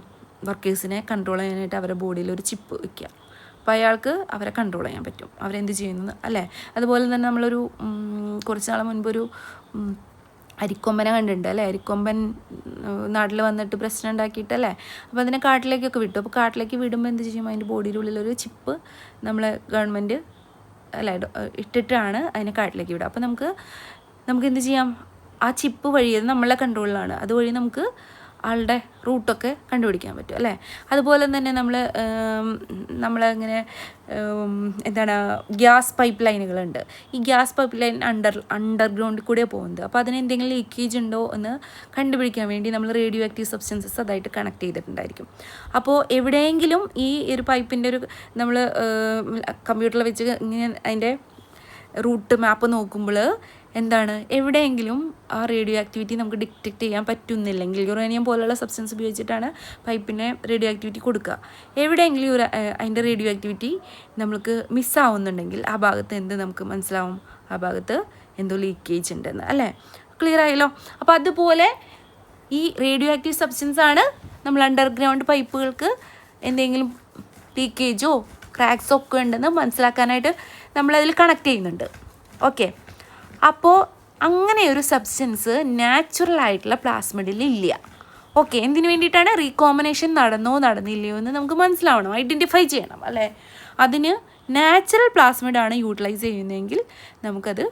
വർക്കേഴ്സിനെ കൺട്രോൾ ചെയ്യാനായിട്ട് അവരുടെ ബോഡിയിൽ ഒരു ചിപ്പ് വയ്ക്കുക. അപ്പോൾ അയാൾക്ക് അവരെ കൺട്രോൾ ചെയ്യാൻ പറ്റും, അവരെന്ത് ചെയ്യുന്നത് അല്ലേ. അതുപോലെ തന്നെ നമ്മളൊരു കുറച്ച് നാൾ മുൻപൊരു അരിക്കൊമ്പനെ കണ്ടിട്ടുണ്ട് അല്ലേ. അരിക്കൊമ്പൻ നാട്ടിൽ വന്നിട്ട് പ്രശ്നം ഉണ്ടാക്കിയിട്ടല്ലേ. അപ്പോൾ അതിനെ കാട്ടിലേക്കൊക്കെ വിട്ടു. അപ്പോൾ കാട്ടിലേക്ക് വിടുമ്പോൾ എന്ത് ചെയ്യും, അതിൻ്റെ ബോഡിയുടെ ഉള്ളിലൊരു ചിപ്പ് നമ്മളെ ഗവൺമെൻറ് അല്ലേ ഇട്ടിട്ടാണ് അതിനെ കാട്ടിലേക്ക് വിടുക. അപ്പോൾ നമുക്ക് എന്ത് ചെയ്യാം, ആ ചിപ്പ് വഴി, അത് നമ്മളെ കൺട്രോളിലാണ്, അതുവഴി നമുക്ക് ആളുടെ റൂട്ടൊക്കെ കണ്ടുപിടിക്കാൻ പറ്റും അല്ലേ. അതുപോലെ തന്നെ നമ്മളിങ്ങനെ എന്താണ് ഗ്യാസ് പൈപ്പ് ലൈനുകളുണ്ട്. ഈ ഗ്യാസ് പൈപ്പ് ലൈൻ അണ്ടർഗ്രൗണ്ടിൽ കൂടെ പോകുന്നത്. അപ്പോൾ അതിന് എന്തെങ്കിലും ലീക്കേജ് ഉണ്ടോ എന്ന് കണ്ടുപിടിക്കാൻ വേണ്ടി നമ്മൾ റേഡിയോ ആക്റ്റീവ് സബ്സ്റ്റൻസസ് അതായിട്ട് കണക്ട് ചെയ്തിട്ടുണ്ടായിരിക്കും. അപ്പോൾ എവിടെയെങ്കിലും ഈ ഒരു പൈപ്പിൻ്റെ ഒരു നമ്മൾ കമ്പ്യൂട്ടറിൽ വെച്ച് ഇങ്ങനെ അതിൻ്റെ റൂട്ട് മാപ്പ് നോക്കുമ്പോൾ എന്താണ് എവിടെയെങ്കിലും ആ റേഡിയോ ആക്ടിവിറ്റി നമുക്ക് ഡിറ്റക്റ്റ് ചെയ്യാൻ പറ്റുന്നില്ലെങ്കിൽ, യുറേനിയം പോലുള്ള സബ്സ്റ്റൻസ് ഉപയോഗിച്ചിട്ടാണ് പൈപ്പിനെ റേഡിയോ ആക്ടിവിറ്റി കൊടുക്കുക. എവിടെയെങ്കിലും അതിൻ്റെ റേഡിയോ ആക്ടിവിറ്റി നമുക്ക് മിസ്സാവുന്നുണ്ടെങ്കിൽ ആ ഭാഗത്ത് നമുക്ക് മനസ്സിലാവും, ആ ഭാഗത്ത് എന്തോ ലീക്കേജ് ഉണ്ടെന്ന് അല്ലേ. ക്ലിയർ ആയല്ലോ. അപ്പോൾ അതുപോലെ ഈ റേഡിയോ ആക്റ്റീവ് സബ്സ്റ്റൻസ് ആണ് നമ്മൾ അണ്ടർഗ്രൗണ്ട് പൈപ്പുകൾക്ക് എന്തെങ്കിലും ലീക്കേജോ ക്രാക്സോ ഒക്കെ ഉണ്ടെന്ന് മനസ്സിലാക്കാനായിട്ട് നമ്മളതിൽ കണക്ട് ചെയ്യുന്നുണ്ട്. ഓക്കെ, അപ്പോൾ അങ്ങനെ ഒരു സബ്സ്റ്റൻസ് നാച്ചുറലായിട്ടുള്ള പ്ലാസ്മിഡിൽ ഇല്ല. ഓക്കെ, എന്തിനു വേണ്ടിയിട്ടാണ്? റീകോമ്പിനേഷൻ നടന്നില്ലയോ എന്ന് നമുക്ക് മനസ്സിലാവണം, ഐഡൻറ്റിഫൈ ചെയ്യണം അല്ലേ. അതിന് നാച്ചുറൽ പ്ലാസ്മിഡാണ് യൂട്ടിലൈസ് ചെയ്യുന്നതെങ്കിൽ നമുക്കത്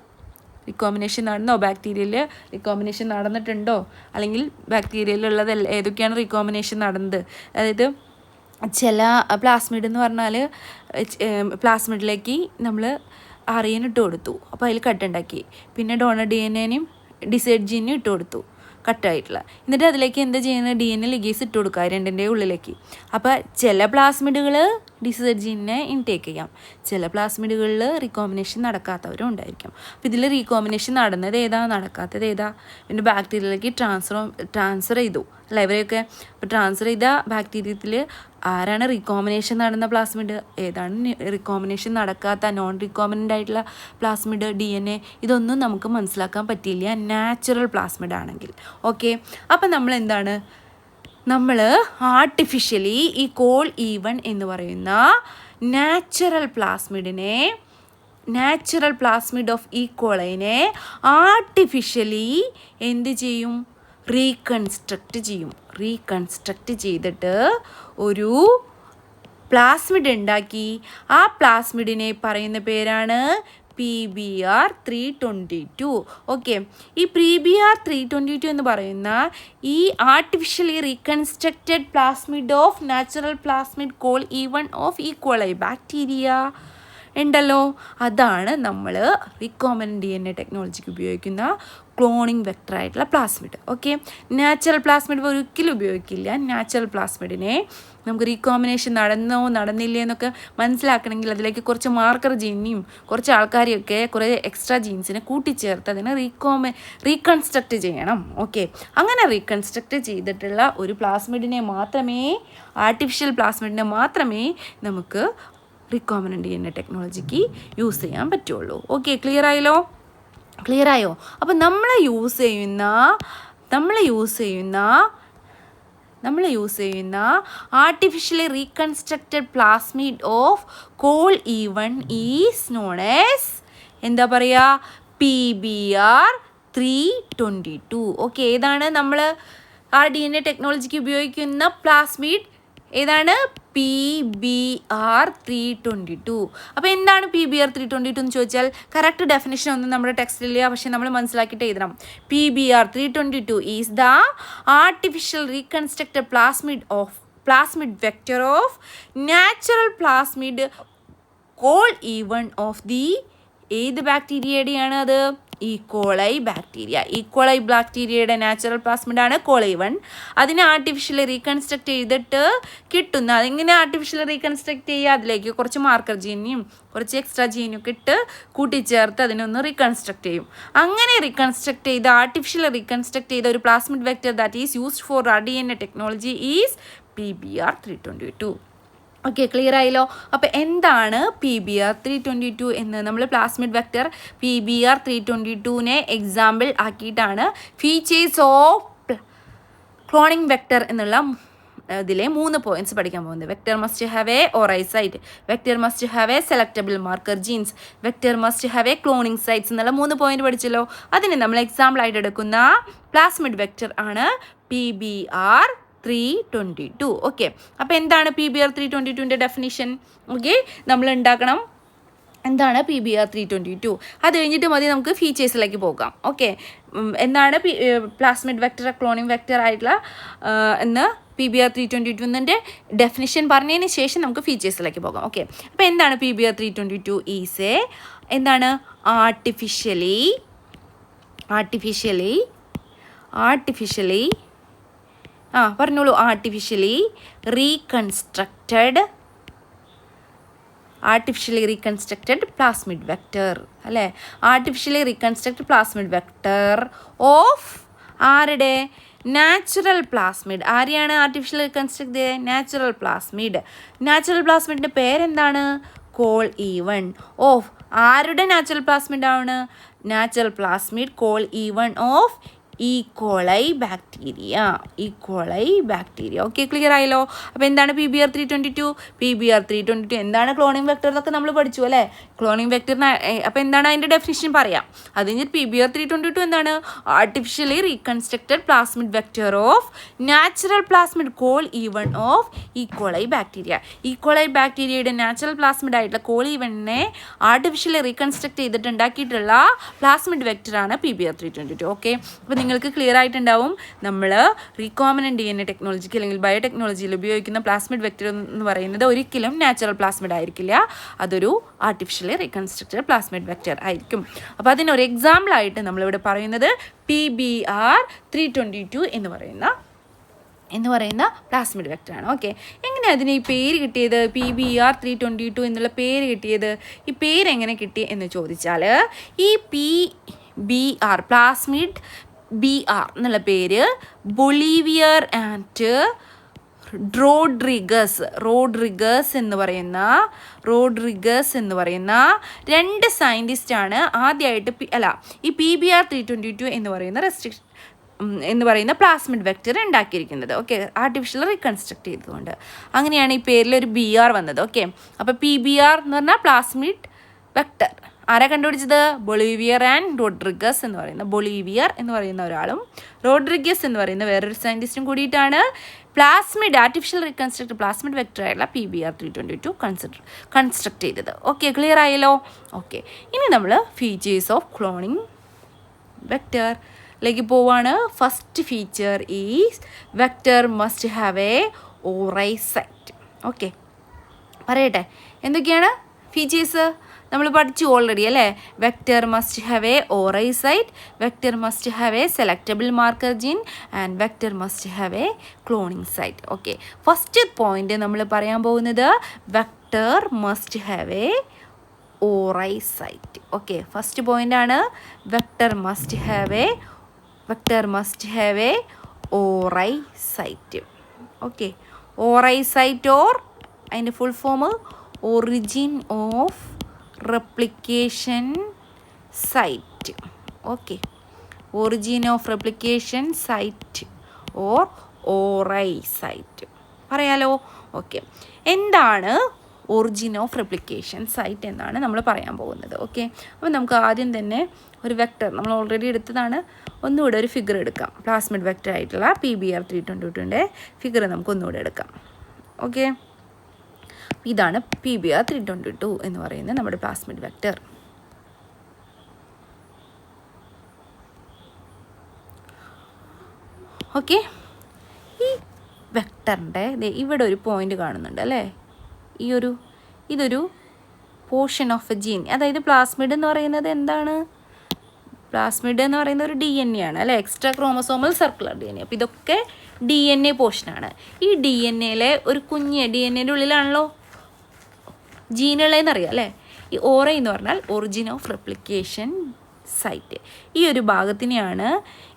റീകോമ്പിനേഷൻ നടന്നോ, ബാക്ടീരിയയിൽ റീകോമ്പിനേഷൻ നടന്നിട്ടുണ്ടോ, അല്ലെങ്കിൽ ബാക്ടീരിയയിലുള്ളത് ഏതൊക്കെയാണ് റീകോമ്പിനേഷൻ നടന്നത്. അതായത് ചില പ്ലാസ്മിഡ് എന്ന് പറഞ്ഞാൽ പ്ലാസ്മിഡിലേക്ക് നമ്മൾ RNA ഇട്ട് കൊടുത്തു, അപ്പോൾ അതിൽ കട്ടുണ്ടാക്കി. പിന്നെ ഡോണർ DNA-നെയും ഡിസൈഡ് ജീനും ഇട്ട് കൊടുത്തു കട്ടായിട്ടുള്ള. എന്നിട്ട് അതിലേക്ക് എന്താ ചെയ്യുന്നത്, DNA ലിഗേസ് ഇട്ട് കൊടുക്കുക രണ്ടിൻ്റെ ഉള്ളിലേക്ക്. അപ്പോൾ ചില പ്ലാസ്മിഡുകൾ ഡിസൈഡ് ജീനിനെ ഇൻടേക്ക് ചെയ്യാം, ചില പ്ലാസ്മിഡുകളിൽ റീകോമ്പിനേഷൻ നടക്കാത്തവരും ഉണ്ടായിരിക്കും. അപ്പോൾ ഇതിൽ റീകോമ്പിനേഷൻ നടന്നത് ഏതാ, നടക്കാത്തത് ഏതാ, പിന്നെ ബാക്ടീരിയയിലേക്ക് ട്രാൻസ്ഫർ ചെയ്തു അല്ല ഇവരെയൊക്കെ. അപ്പോൾ ട്രാൻസ്ഫർ ചെയ്ത ബാക്ടീരിയത്തിൽ ആരാണ് റീകോമ്പിനേഷൻ നടന്ന പ്ലാസ്മിഡ്, ഏതാണ് റീകോമ്പിനേഷൻ നടക്കാത്ത നോൺ റീകോമ്പിനൻ്റ് ആയിട്ടുള്ള പ്ലാസ്മിഡ്, DNA, ഇതൊന്നും നമുക്ക് മനസ്സിലാക്കാൻ പറ്റില്ല നാച്ചുറൽ പ്ലാസ്മിഡ് ആണെങ്കിൽ. ഓക്കെ, അപ്പം നമ്മൾ ആർട്ടിഫിഷ്യലി ഈ കോൾ E1 എന്ന് പറയുന്ന നാച്ചുറൽ പ്ലാസ്മിഡ് ഓഫ് E. കോളൈനെ ആർട്ടിഫിഷ്യലി എന്ത് ചെയ്യും, റീകൺസ്ട്രക്റ്റ് ചെയ്തിട്ട് ഒരു പ്ലാസ്മിഡ് ഉണ്ടാക്കി. ആ പ്ലാസ്മിഡിനെ പറയുന്ന പേരാണ് PBr322. ഓക്കെ, ഈ PBr322 എന്ന് പറയുന്ന ഈ artificially reconstructed plasmid of natural plasmid Col E1 of E. കോളൈ ബാക്ടീരിയ ഉണ്ടല്ലോ, അതാണ് നമ്മൾ റീകോമ്പിനൻ്റ് DNA ടെക്നോളജിക്ക് ഉപയോഗിക്കുന്ന ക്ലോണിങ് വെക്ടറായിട്ടുള്ള പ്ലാസ്മിഡ്. ഓക്കെ, നാച്ചുറൽ പ്ലാസ്മിഡ് ഒരിക്കലും ഉപയോഗിക്കില്ല. നാച്ചുറൽ പ്ലാസ്മിഡിനെ നമുക്ക് റീകോമ്പിനേഷൻ നടന്നില്ലേ എന്നൊക്കെ മനസ്സിലാക്കണമെങ്കിൽ അതിലേക്ക് കുറച്ച് മാർക്കർ ജീനിയും കുറച്ച് ആൾക്കാരെയൊക്കെ കുറേ എക്സ്ട്രാ ജീൻസിനെ കൂട്ടിച്ചേർത്ത് അതിനെ റീകൺസ്ട്രക്റ്റ് ചെയ്യണം. ഓക്കെ, അങ്ങനെ റീകൺസ്ട്രക്റ്റ് ചെയ്തിട്ടുള്ള ഒരു ആർട്ടിഫിഷ്യൽ പ്ലാസ്മിഡിനെ മാത്രമേ നമുക്ക് റീകോമ്പിനൻ്റ് DNA ടെക്നോളജിക്ക് യൂസ് ചെയ്യാൻ പറ്റുള്ളൂ. ഓക്കെ, ക്ലിയർ ആയോ? അപ്പോൾ നമ്മൾ യൂസ് ചെയ്യുന്ന artificially reconstructed plasmid of call E1 is known as എന്താ പറയുക, PBr322. ഓക്കെ, ഏതാണ് നമ്മൾ rDNA ടെക്നോളജിക്ക് ഉപയോഗിക്കുന്ന പ്ലാസ്മിഡ്, ഏതാണ്? PBr322. അപ്പോൾ എന്താണ് PBr322 എന്ന് ചോദിച്ചാൽ കറക്റ്റ് ഡെഫിനിഷൻ ഒന്നും നമ്മുടെ ടെക്സ്റ്റിലില്ല, പക്ഷെ നമ്മൾ മനസ്സിലാക്കിയിട്ട് എഴുതണം. PBr322 is the artificial reconstructed plasmid vector of natural plasmid Col E1 of the ഏത് ബാക്ടീരിയയുടെയാണ് അത്? E. കോളൈ ബാക്ടീരിയയുടെ നാച്ചുറൽ പ്ലാസ്മിഡാണ് കോൾ E1. അതിനെ ആർട്ടിഫിഷ്യലി റീകൺസ്ട്രക്റ്റ് ചെയ്തിട്ട് കിട്ടുന്ന, അതിങ്ങനെ ആർട്ടിഫിഷ്യലി റീകൺസ്ട്രക്റ്റ് ചെയ്യുക, അതിലേക്ക് കുറച്ച് മാർക്കർ ജീനിയും കുറച്ച് എക്സ്ട്രാ ജീനിയും ഒക്കെ ഇട്ട് കൂട്ടിച്ചേർത്ത് അതിനൊന്ന് റീകൺസ്ട്രക്റ്റ് ചെയ്യും. അങ്ങനെ ആർട്ടിഫിഷ്യലി റീകൺസ്ട്രക്റ്റ് ചെയ്ത ഒരു plasmid vector that is used for rDNA technology is PBr322. Okay, clear ആയല്ലോ. അപ്പോൾ എന്താണ് PBr322 എന്ന്? നമ്മൾ പ്ലാസ്മിഡ് വെക്റ്റർ PBr322നെ എക്സാമ്പിൾ ആക്കിയിട്ടാണ് ഫീച്ചേഴ്സ് ഓഫ് ക്ലോണിംഗ് വെക്റ്റർ എന്നുള്ള ഇതിലെ 3 പോയിന്റ്സ് പഠിക്കാൻ പോകുന്നത്. Vector must have a ori site, vector must have a selectable marker genes, vector must have a cloning sites എന്നുള്ള 3 പോയിന്റ് പഠിച്ചല്ലോ. അതിന് നമ്മൾ എക്സാമ്പിൾ ആയിട്ട് എടുക്കുന്ന പ്ലാസ്മിഡ് വെക്റ്റർ ആണ് PBr322. ഓക്കെ, അപ്പോൾ എന്താണ് PBr322ൻ്റെ ഡെഫിനിഷൻ? ഓക്കെ, നമ്മൾ ഉണ്ടാക്കണം എന്താണ് PBr322. അത് കഴിഞ്ഞിട്ട് മതി നമുക്ക് ഫീച്ചേഴ്സിലേക്ക് പോകാം. ഓക്കെ, എന്താണ് പ്ലാസ്മിഡ് വെക്റ്റർ ക്ലോണിംഗ് വെക്റ്റർ ആയിട്ടുള്ള എന്ന് PBr322ൻ്റെ ഡെഫിനിഷൻ പറഞ്ഞതിന് ശേഷം നമുക്ക് ഫീച്ചേഴ്സിലേക്ക് പോകാം. ഓക്കെ, അപ്പോൾ എന്താണ് PBr322? ഈസ് എ എന്താണ് ആർട്ടിഫിഷ്യലി പറഞ്ഞോളൂ. ആർട്ടിഫിഷ്യലി റീകൺസ്ട്രക്റ്റഡ് പ്ലാസ്മിഡ് വെക്റ്റർ അല്ലേ? Artificially reconstructed plasmid vector of ആരുടെ? Natural plasmid. ആരെയാണ് ആർട്ടിഫിഷ്യൽ റീകൺസ്ട്രക്ട് ചെയ്തത്? നാച്ചുറൽ പ്ലാസ്മിഡിൻ്റെ പേരെന്താണ്? കോൾ E1 ഓഫ് ആരുടെ നാച്ചുറൽ പ്ലാസ്മിഡ് ആണ്? Natural plasmid Col E1 of E coli bacteria. Okay, clear ആയല്ലോ. അപ്പോൾ എന്താണ് PBr322 എന്താണ് ക്ലോണിംഗ് വെക്റ്റർ എന്നൊക്കെ നമ്മൾ പഠിച്ചു അല്ലേ? ക്ലോണിംഗ് വെക്റ്ററിന് അപ്പോൾ എന്താണ് അതിൻ്റെ ഡെഫിനിഷൻ പറയാം. അത് കഴിഞ്ഞിട്ട് PBr322 എന്താണ്? Artificially reconstructed plasmid vector of natural plasmid Col E1 of E. coli ബാക്ടീരിയയുടെ നാച്ചുറൽ പ്ലാസ്മിഡ് ആയിട്ടുള്ള കോൾ E1നെ ആർട്ടിഫിഷ്യലി റീകൺസ്ട്രക്ട് ചെയ്തിട്ട് ഉണ്ടാക്കിയിട്ടുള്ള പ്ലാസ്മിഡ് വെക്റ്ററാണ് PBr322. ഓക്കെ, അപ്പോൾ നിങ്ങൾക്ക് ക്ലിയർ ആയിട്ടുണ്ടാവും. നമ്മൾ റീകോമിനൻ്റ് DNA ടെക്നോളജിക്ക് അല്ലെങ്കിൽ ബയോടെക്നോളജിയിൽ ഉപയോഗിക്കുന്ന പ്ലാസ്മിഡ് വെക്റ്റർ എന്ന് പറയുന്നത് ഒരിക്കലും നാച്ചുറൽ പ്ലാസ്മിഡ് ആയിരിക്കില്ല, അതൊരു ആർട്ടിഫിഷ്യലി റീകൺസ്ട്രക്റ്റഡ് പ്ലാസ്മിഡ് വെക്റ്റർ ആയിരിക്കും. അപ്പോൾ അതിനൊരു എക്സാമ്പിളായിട്ട് നമ്മളിവിടെ പറയുന്നത് PBr322 എന്ന് പറയുന്ന പ്ലാസ്മിഡ് വെക്റ്ററാണ്. ഓക്കെ, എങ്ങനെ അതിന് ഈ പേര് കിട്ടിയത്? PBr322 എന്നുള്ള പേര് കിട്ടിയത്? ഈ പേര് എങ്ങനെ കിട്ടി എന്ന് ചോദിച്ചാൽ, ഈ PBr പ്ലാസ്മിഡ് BR എന്നുള്ള പേര് ബൊളീവിയർ ആൻഡ് റോഡ്രിഗസ് എന്ന് പറയുന്ന 2 സയൻറ്റിസ്റ്റാണ് ആദ്യമായിട്ട് ഈ PBr322 എന്ന് പറയുന്ന പ്ലാസ്മിഡ് വെക്റ്റർ ഉണ്ടാക്കിയിരിക്കുന്നത്. ഓക്കെ, ആർട്ടിഫിഷ്യൽ റീകൺസ്ട്രക്ട് ചെയ്തുകൊണ്ട് അങ്ങനെയാണ് ഈ പേരിൽ ഒരു BR വന്നത്. ഓക്കെ, അപ്പോൾ PBR എന്ന് പറഞ്ഞാൽ പ്ലാസ്മിഡ് വെക്റ്റർ ആരാ കണ്ടുപിടിച്ചത്? ബൊളീവിയർ ആൻഡ് റോഡ്രിഗസ് എന്ന് പറയുന്ന ഒരാളും റോഡ്രിഗസ് എന്ന് പറയുന്ന വേറൊരു സയൻറ്റിസ്റ്റും കൂടിയിട്ടാണ് ആർട്ടിഫിഷ്യൽ റീകൺസ്ട്രക്ട് പ്ലാസ്മിഡ് വെക്റ്റർ ആയിട്ടുള്ള PBr322 കൺസ്ട്രക്ട് ചെയ്തത്. ഓക്കെ, ക്ലിയർ ആയല്ലോ. ഓക്കെ, ഇനി നമ്മൾ ഫീച്ചേഴ്സ് ഓഫ് ക്ലോണിംഗ് വെക്റ്ററിലേക്ക് പോവാണ്. First feature is vector must have a ori site. Okay, പറയട്ടെ എന്തൊക്കെയാണ് ഫീച്ചേഴ്സ്? നമ്മൾ പഠിച്ചു ഓൾറെഡി അല്ലേ? Vector must have a ori site, vector must have a selectable marker gene and vector must have a cloning site. Okay, first point നമ്മൾ പറയാൻ പോകുന്നത് vector must have a ori site. Okay, first point ആണ് vector must have a ori site. Okay, ori site or അതിൻ്റെ full form origin of replication site. Okay, origin of replication site or ORI site പറയാലോ. Okay, എന്താണ് origin of replication site എന്നാണ് നമ്മൾ പറയാൻ പോകുന്നത്. Okay, അപ്പോൾ നമുക്ക് ആദ്യം തന്നെ ഒരു വെക്റ്റർ നമ്മൾ ഓൾറെഡി എടുത്തതാണ്, ഒന്നുകൂടെ ഒരു ഫിഗർ എടുക്കാം. പ്ലാസ്മിഡ് വെക്റ്റർ ആയിട്ടുള്ള PBr322ൻ്റെ ഫിഗർ നമുക്ക് ഒന്നുകൂടെ എടുക്കാം. ഓക്കെ, ഇതാണ് PBr322 എന്ന് പറയുന്ന നമ്മുടെ പ്ലാസ്മിഡ് വെക്റ്റർ. ഓക്കെ, ഈ വെക്റ്ററിൻ്റെ ഇവിടെ ഒരു പോയിന്റ് കാണുന്നുണ്ട് അല്ലേ? ഇതൊരു പോർഷൻ ഓഫ് എ ജീൻ. അതായത് പ്ലാസ്മിഡ് എന്ന് പറയുന്നത് എന്താണ്? പ്ലാസ്മിഡ് എന്ന് പറയുന്ന ഒരു DNA ആണ് അല്ലേ? Extra chromosomal circular DNA. അപ്പോൾ ഇതൊക്കെ DNA പോർഷനാണ്. ഈ DNAയിലെ ഒരു കുഞ്ഞ് DNAയുടെ ഉള്ളിലാണല്ലോ ജീനുകളെന്നറിയാം അല്ലേ? ഈ ഓറൈ എന്ന് പറഞ്ഞാൽ ഒറിജിൻ ഓഫ് റെപ്ലിക്കേഷൻ സൈറ്റ്. ഈ ഒരു ഭാഗത്തിനെയാണ്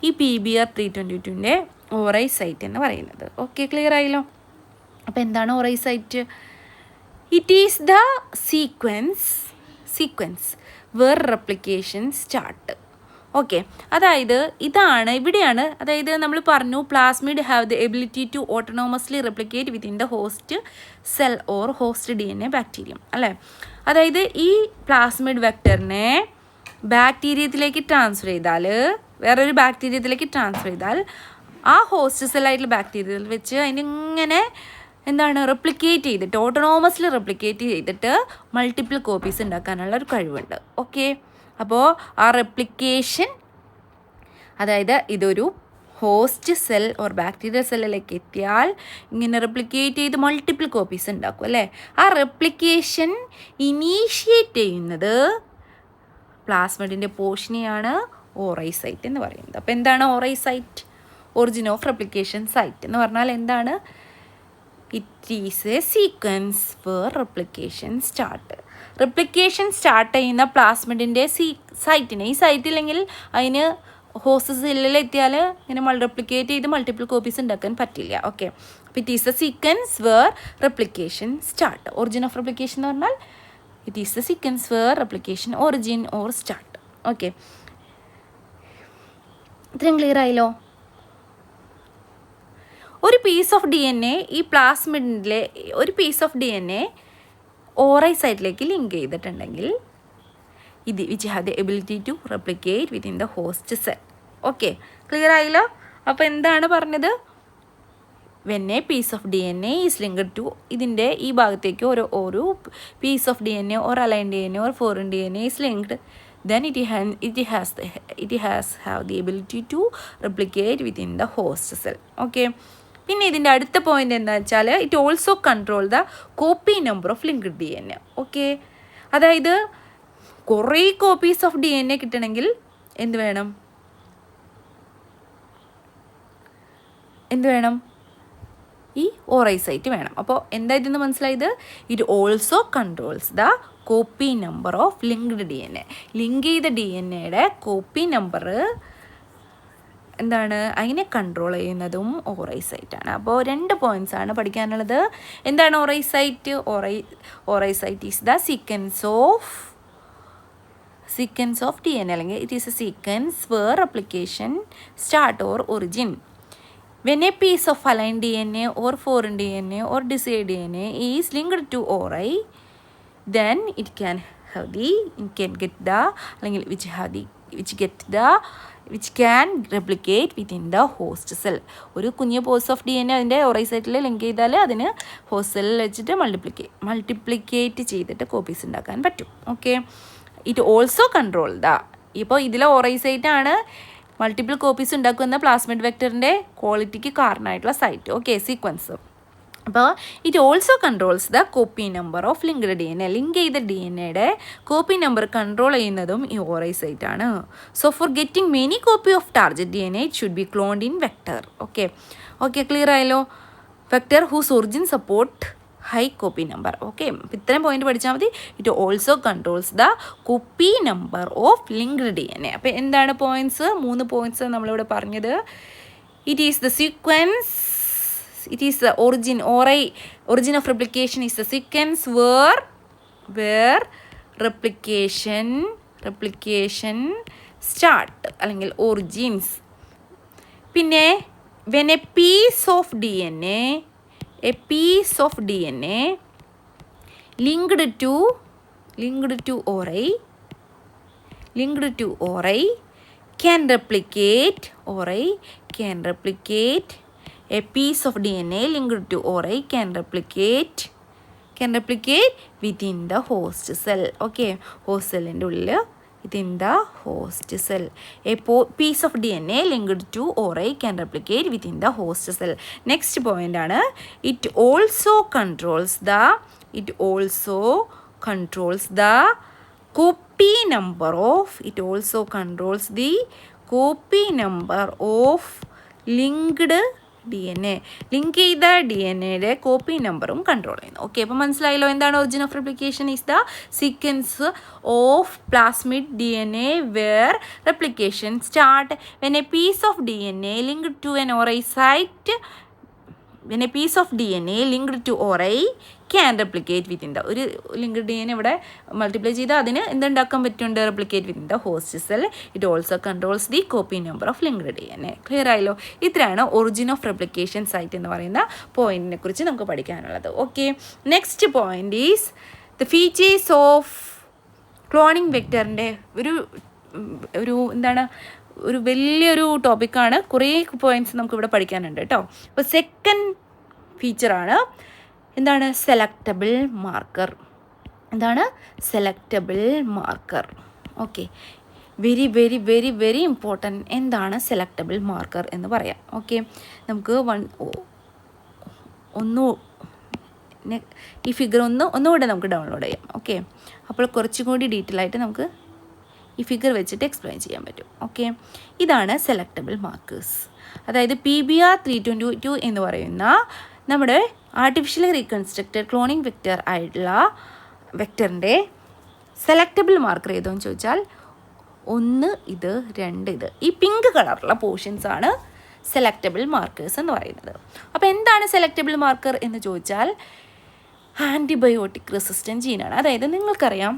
ഈ PBr322ൻ്റെ ഓറൈ സൈറ്റ് എന്ന് പറയുന്നത്. ഓക്കെ, ക്ലിയർ ആയല്ലോ. അപ്പോൾ എന്താണ് ori site? It is the sequence where replication start. Okay, അതായത് ഇതാണ് ഇവിടെയാണ്, അതായത് നമ്മൾ പറഞ്ഞു plasmid have the ability to autonomously replicate within the host cell or host DNA bacterium അല്ലേ. അതായത് ഈ പ്ലാസ്മിഡ് വെക്ടറിനെ ബാക്ടീരിയത്തിലേക്ക് ട്രാൻസ്ഫർ ചെയ്താൽ, വേറൊരു ബാക്ടീരിയത്തിലേക്ക് ട്രാൻസ്ഫർ ചെയ്താൽ ആ ഹോസ്റ്റ് സെല്ലായിട്ടുള്ള ബാക്ടീരിയയിൽ വെച്ച് അതിനിങ്ങനെ എന്താണ് റെപ്ലിക്കേറ്റ് ചെയ്തിട്ട് ഓട്ടോണോമസ്ലി റെപ്ലിക്കേറ്റ് ചെയ്തിട്ട് മൾട്ടിപ്പിൾ കോപ്പീസ് ഉണ്ടാക്കാനുള്ള ഒരു കഴിവുണ്ട്. ഓക്കെ, അപ്പോൾ ആ റെപ്ലിക്കേഷൻ, അതായത് ഇതൊരു ഹോസ്റ്റ് സെൽ ഓർ ബാക്ടീരിയ സെല്ലിലേക്ക് എത്തിയാൽ ഇങ്ങനെ റെപ്ലിക്കേറ്റ് ചെയ്ത് മൾട്ടിപ്പിൾ കോപ്പീസ് ഉണ്ടാക്കും അല്ലേ. ആ റെപ്ലിക്കേഷൻ ഇനീഷ്യേറ്റ് ചെയ്യുന്നത് പ്ലാസ്മിഡിൻ്റെ പോർഷനെയാണ് ഓറി സൈറ്റ് എന്ന് പറയുന്നത്. അപ്പോൾ എന്താണ് ori site? Origin of replication site എന്ന് പറഞ്ഞാൽ എന്താണ്? It is a sequence where replication start. Replication start ചെയ്യുന്ന പ്ലാസ്മിഡിൻ്റെ സൈറ്റിനെ, ഈ സൈറ്റില്ലെങ്കിൽ അതിന് ഹോസ്റ്റ് സെല്ലിൽ എത്തിയാൽ ഇങ്ങനെ റെപ്ലിക്കേറ്റ് ചെയ്ത് മൾട്ടിപ്പിൾ കോപ്പീസ് ഉണ്ടാക്കാൻ പറ്റില്ല. ഓക്കെ, അപ്പോൾ it is a sequence where replication start. Origin of replication എന്ന് പറഞ്ഞാൽ it is a sequence where replication origin or start. Okay, ഇത്രയും ക്ലിയർ ആയല്ലോ. ഒരു പീസ് ഓഫ് DNA, ഈ പ്ലാസ്മിഡിലെ ഒരു പീസ് ഓഫ് DNA ഓറി സൈറ്റിലേക്ക് ലിങ്ക് ചെയ്തിട്ടുണ്ടെങ്കിൽ ഇത് which have the ability to replicate within the host cell. Okay, clear ആയല്ലോ. അപ്പോൾ എന്താണ് പറഞ്ഞത്? When a piece of DNA is linked to, ഇതിൻ്റെ ഈ ഭാഗത്തേക്ക് ഒരു piece of DNA or alien DNA or foreign DNA is linked, then it has have the ability to replicate within the host cell. Okay, പിന്നെ ഇതിൻ്റെ അടുത്ത point എന്താ വെച്ചാൽ it also control the copy number of linked DNA. Okay, അതായത് കുറേ copies of DNA കിട്ടണമെങ്കിൽ എന്ത് വേണം? ഈ ഓറി സൈറ്റ് വേണം. അപ്പോൾ എന്താ ഇതെന്ന് മനസ്സിലായത്? It also controls the copy number of linked DNA. Link ചെയ്ത DNAയുടെ കോപ്പി നമ്പർ എന്താണ്? അതിനെ കൺട്രോൾ ചെയ്യുന്നതും ഓറി സൈറ്റാണ്. അപ്പോൾ 2 പോയിൻറ്റ്സ് ആണ് പഠിക്കാനുള്ളത്. എന്താണ് ori site? Ori site is the sequence of DNA, അല്ലെങ്കിൽ it is a sequence where replication start or origin. When a piece of aligned DNA or foreign DNA or desired DNA is linked to ORI, then it can can replicate within the host cell. ഒരു കുഞ്ഞു pose of DNA അതിൻ്റെ ഓറി സൈറ്റിൽ link ചെയ്താൽ അതിന് host സെല്ലിൽ വെച്ചിട്ട് മൾട്ടിപ്ലിക്കേറ്റ് ചെയ്തിട്ട് copies ഉണ്ടാക്കാൻ പറ്റും. ഓക്കെ, ഇറ്റ് ഓൾസോ കൺട്രോൾ ഇപ്പോൾ ഇതിലെ ഓറി സൈറ്റാണ് മൾട്ടിപ്പിൾ കോപ്പീസ് ഉണ്ടാക്കുന്ന പ്ലാസ്മിഡ് വെക്ടറിൻ്റെ ക്വാളിറ്റിക്ക് കാരണമായിട്ടുള്ള സൈറ്റ്. Okay, sequence. അപ്പോൾ it also controls the copy number of linked DNA. Link ചെയ്ത DNAയുടെ കോപ്പി നമ്പർ കൺട്രോൾ ചെയ്യുന്നതും ഈ ഓറി സൈറ്റ് ആണ്. So for getting many copy of target DNA it should be cloned in vector. Okay, clear ആയല്ലോ. Vector whose origin support high copy number. Okay, ഇത്രയും point പഠിച്ചാൽ മതി. It also controls the copy number of linked DNA. അപ്പോൾ എന്താണ് points? 3 points നമ്മളിവിടെ പറഞ്ഞത്. It is the sequence, it is the origin of replication is the sequence where replication start അല്ലെങ്കിൽ origins. പിന്നെ when a piece of DNA linked to ORI can replicate a piece of DNA linked to ORI can replicate within the host cell. Okay, host cell ൻ്റെ ഉള്ളിൽ within the host cell. A piece of DNA linked to ORI can replicate within the host cell. Next point ആണ് it also controls the copy number of linked DNA. Link ചെയ്ത DNAയുടെ copy നമ്പറും control ചെയ്യുന്നു. Okay, അപ്പോൾ മനസ്സിലായല്ലോ എന്താണ് origin of replication? Is the sequence of plasmid DNA where replication start when a piece of DNA linked to an ORI site when a piece of DNA linked to Ori can replicate within the ഒരു linked DNA ഇവിടെ multiply ചെയ്താൽ അതിന് എന്തുണ്ടാക്കാൻ പറ്റുന്നുണ്ട് replicate within the host cell. It also controls the copy number of linked DNA. Clear ആയല്ലോ? ഇത്രയാണ് origin of replication site എന്ന് പറയുന്ന പോയിന്റിനെ കുറിച്ച് നമുക്ക് പഠിക്കാനുള്ളത്. Okay, next point is the features of cloning വെക്ടറിൻ്റെ ഒരു എന്താണ് ഒരു വലിയൊരു ടോപ്പിക്കാണ്. കുറേ പോയിൻറ്റ്സ് നമുക്കിവിടെ പഠിക്കാനുണ്ട് കേട്ടോ. അപ്പോൾ സെക്കൻഡ് ഫീച്ചറാണ് എന്താണ് സെലക്റ്റബിൾ മാർക്കർ. എന്താണ് selectable marker? Okay, very very very very important. എന്താണ് സെലക്റ്റബിൾ മാർക്കർ എന്ന് പറയാം. ഓക്കെ, നമുക്ക് ഈ ഫിഗർ ഒന്നുകൂടെ നമുക്ക് ഡൗൺലോഡ് ചെയ്യാം. ഓക്കെ, അപ്പോൾ കുറച്ചും കൂടി ഡീറ്റെയിൽ ആയിട്ട് നമുക്ക് ഈ ഫിഗർ വെച്ചിട്ട് എക്സ്പ്ലെയിൻ ചെയ്യാൻ പറ്റും. ഓക്കെ, ഇതാണ് സെലക്റ്റബിൾ മാർക്കേഴ്സ്. അതായത് PBR 322 എന്ന് പറയുന്ന നമ്മുടെ ആർട്ടിഫിഷ്യലി റീകൺസ്ട്രക്റ്റഡ് ക്ലോണിങ് വെക്റ്റർ ആയിട്ടുള്ള വെക്റ്ററിൻ്റെ സെലക്റ്റബിൾ മാർക്കർ ഏതോന്ന് ചോദിച്ചാൽ 1 ഇത് 2 ഇത് ഈ പിങ്ക് കളറുള്ള പോർഷൻസാണ് സെലക്റ്റബിൾ മാർക്കേഴ്സ് എന്ന് പറയുന്നത്. അപ്പോൾ എന്താണ് സെലക്റ്റബിൾ മാർക്കർ എന്ന് ചോദിച്ചാൽ ആൻറ്റിബയോട്ടിക് റെസിസ്റ്റൻറ്റ് ജീനാണ്. അതായത് നിങ്ങൾക്കറിയാം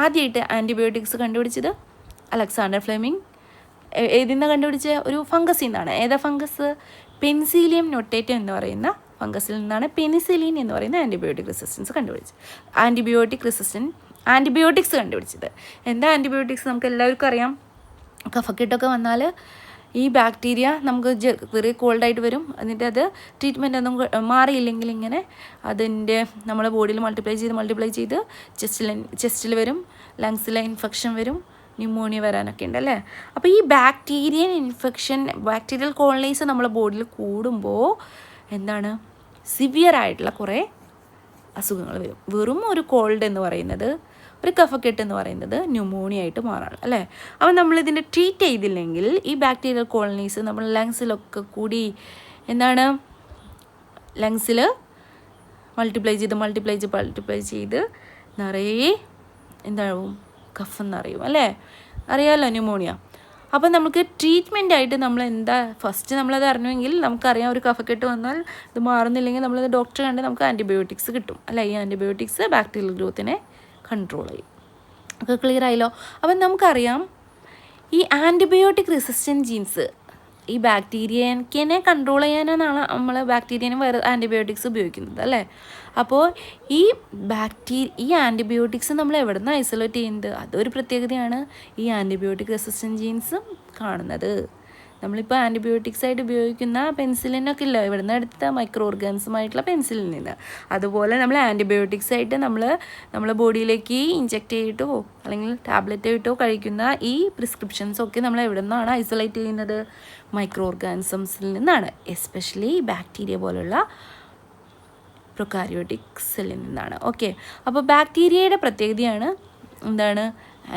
ആദ്യമായിട്ട് ആൻറ്റിബയോട്ടിക്സ് കണ്ടുപിടിച്ചത് അലക്സാണ്ടർ ഫ്ലെമിംഗ് ഏതിൽ നിന്ന് കണ്ടുപിടിച്ച ഒരു ഫംഗസിൽ നിന്നാണ്. ഏതാ ഫംഗസ്? പെൻസിലിയം നൊട്ടേറ്റം എന്ന് പറയുന്ന ഫംഗസിൽ നിന്നാണ് പെനിസിലിൻ എന്ന് പറയുന്ന ആൻറ്റിബയോട്ടിക്സ് കണ്ടുപിടിച്ചത്. എന്താ ആൻറ്റിബയോട്ടിക്സ്? നമുക്ക് എല്ലാവർക്കും അറിയാം. കഫക്കെട്ടൊക്കെ വന്നാൽ ഈ ബാക്ടീരിയ നമുക്ക് ചെറിയ കോൾഡായിട്ട് വരും. എന്നിട്ട് അത് ട്രീറ്റ്മെൻ്റ് ഒന്നും മാറിയില്ലെങ്കിൽ ഇങ്ങനെ അതിൻ്റെ നമ്മളെ ബോഡിയിൽ മൾട്ടിപ്ലൈ ചെയ്ത് ചെസ്റ്റിൽ വരും, ലങ്സിൽ ഇൻഫെക്ഷൻ വരും, ന്യൂമോണിയ വരാനൊക്കെ ഉണ്ട് അല്ലേ. അപ്പോൾ ഈ ബാക്ടീരിയൽ കോളനീസ് നമ്മളെ ബോഡിയിൽ കൂടുമ്പോൾ എന്താണ് സിവിയർ ആയിട്ടുള്ള കുറേ അസുഖങ്ങൾ വരും. വെറും ഒരു കോൾഡ് എന്ന് പറയുന്നത്, ഒരു കഫക്കെട്ട് എന്ന് പറയുന്നത് ന്യൂമോണിയ ആയിട്ട് മാറാണ് അല്ലേ. അപ്പോൾ നമ്മളിതിൻ്റെ ട്രീറ്റ് ചെയ്തില്ലെങ്കിൽ ഈ ബാക്ടീരിയൽ കോളനീസ് നമ്മൾ ലങ്സിലൊക്കെ കൂടി എന്താണ് ലങ്സിൽ മൾട്ടിപ്ലൈ ചെയ്ത് നിറയെ എന്താവും കഫ് എന്നറിയും അല്ലേ. അറിയാമല്ലോ ന്യൂമോണിയ. അപ്പോൾ നമുക്ക് ട്രീറ്റ്മെൻറ്റായിട്ട് നമ്മൾ എന്താ ഫസ്റ്റ് നമ്മളത് അറിഞ്ഞുവെങ്കിൽ നമുക്കറിയാം ഒരു കഫക്കെട്ട് വന്നാൽ ഇത് മാറുന്നില്ലെങ്കിൽ നമ്മളത് ഡോക്ടറെ കണ്ട് നമുക്ക് ആൻറ്റിബയോട്ടിക്സ് കിട്ടും അല്ലേ. ഈ ആൻറ്റിബയോട്ടിക്സ് ബാക്ടീരിയൽ ഗ്രോത്തിനെ കൺട്രോൾ ചെയ്യും. ഒക്കെ ക്ലിയർ ആയല്ലോ? അപ്പം നമുക്കറിയാം ഈ ആൻറ്റിബയോട്ടിക് റെസിസ്റ്റൻറ്റ് ജീൻസ് ഈ ബാക്ടീരിയനെ കൺട്രോൾ ചെയ്യാനാണ് നമ്മൾ ബാക്ടീരിയനും വേറെ ആൻറ്റിബയോട്ടിക്സ് ഉപയോഗിക്കുന്നത് അല്ലേ. അപ്പോൾ ഈ ആൻറ്റിബയോട്ടിക്സ് നമ്മൾ എവിടെ നിന്ന് ഐസൊലേറ്റ് ചെയ്യുന്നത്? അതൊരു പ്രത്യേകതയാണ് ഈ ആൻറ്റിബയോട്ടിക് റെസിസ്റ്റൻറ്റ് ജീൻസും കാണുന്നത്. നമ്മളിപ്പോൾ ആൻറ്റിബയോട്ടിക്സ് ആയിട്ട് ഉപയോഗിക്കുന്ന പെൻസിലിനൊക്കെ ഇല്ല, ഇവിടെ നിന്ന് എടുത്ത മൈക്രോ ഓർഗാനിസമായിട്ടുള്ള പെൻസിലിൽ നിന്ന്. അതുപോലെ നമ്മൾ ആൻറ്റിബയോട്ടിക്സ് ആയിട്ട് നമ്മളെ ബോഡിയിലേക്ക് ഇഞ്ചെക്റ്റ് ചെയ്തിട്ടോ അല്ലെങ്കിൽ ടാബ്ലറ്റ് ആയിട്ടോ കഴിക്കുന്ന ഈ പ്രിസ്ക്രിപ്ഷൻസൊക്കെ നമ്മൾ എവിടെ നിന്നാണ് ഐസൊലേറ്റ് ചെയ്യുന്നത്? മൈക്രോ ഓർഗാനിസംസിൽ നിന്നാണ്. എസ്പെഷ്യലി ബാക്ടീരിയ പോലുള്ള പ്രൊകാരിയോട്ടിക് സെല്ലിൽ നിന്നാണ്. ഓക്കെ, അപ്പോൾ ബാക്ടീരിയയുടെ പ്രത്യേകതയാണ് എന്താണ്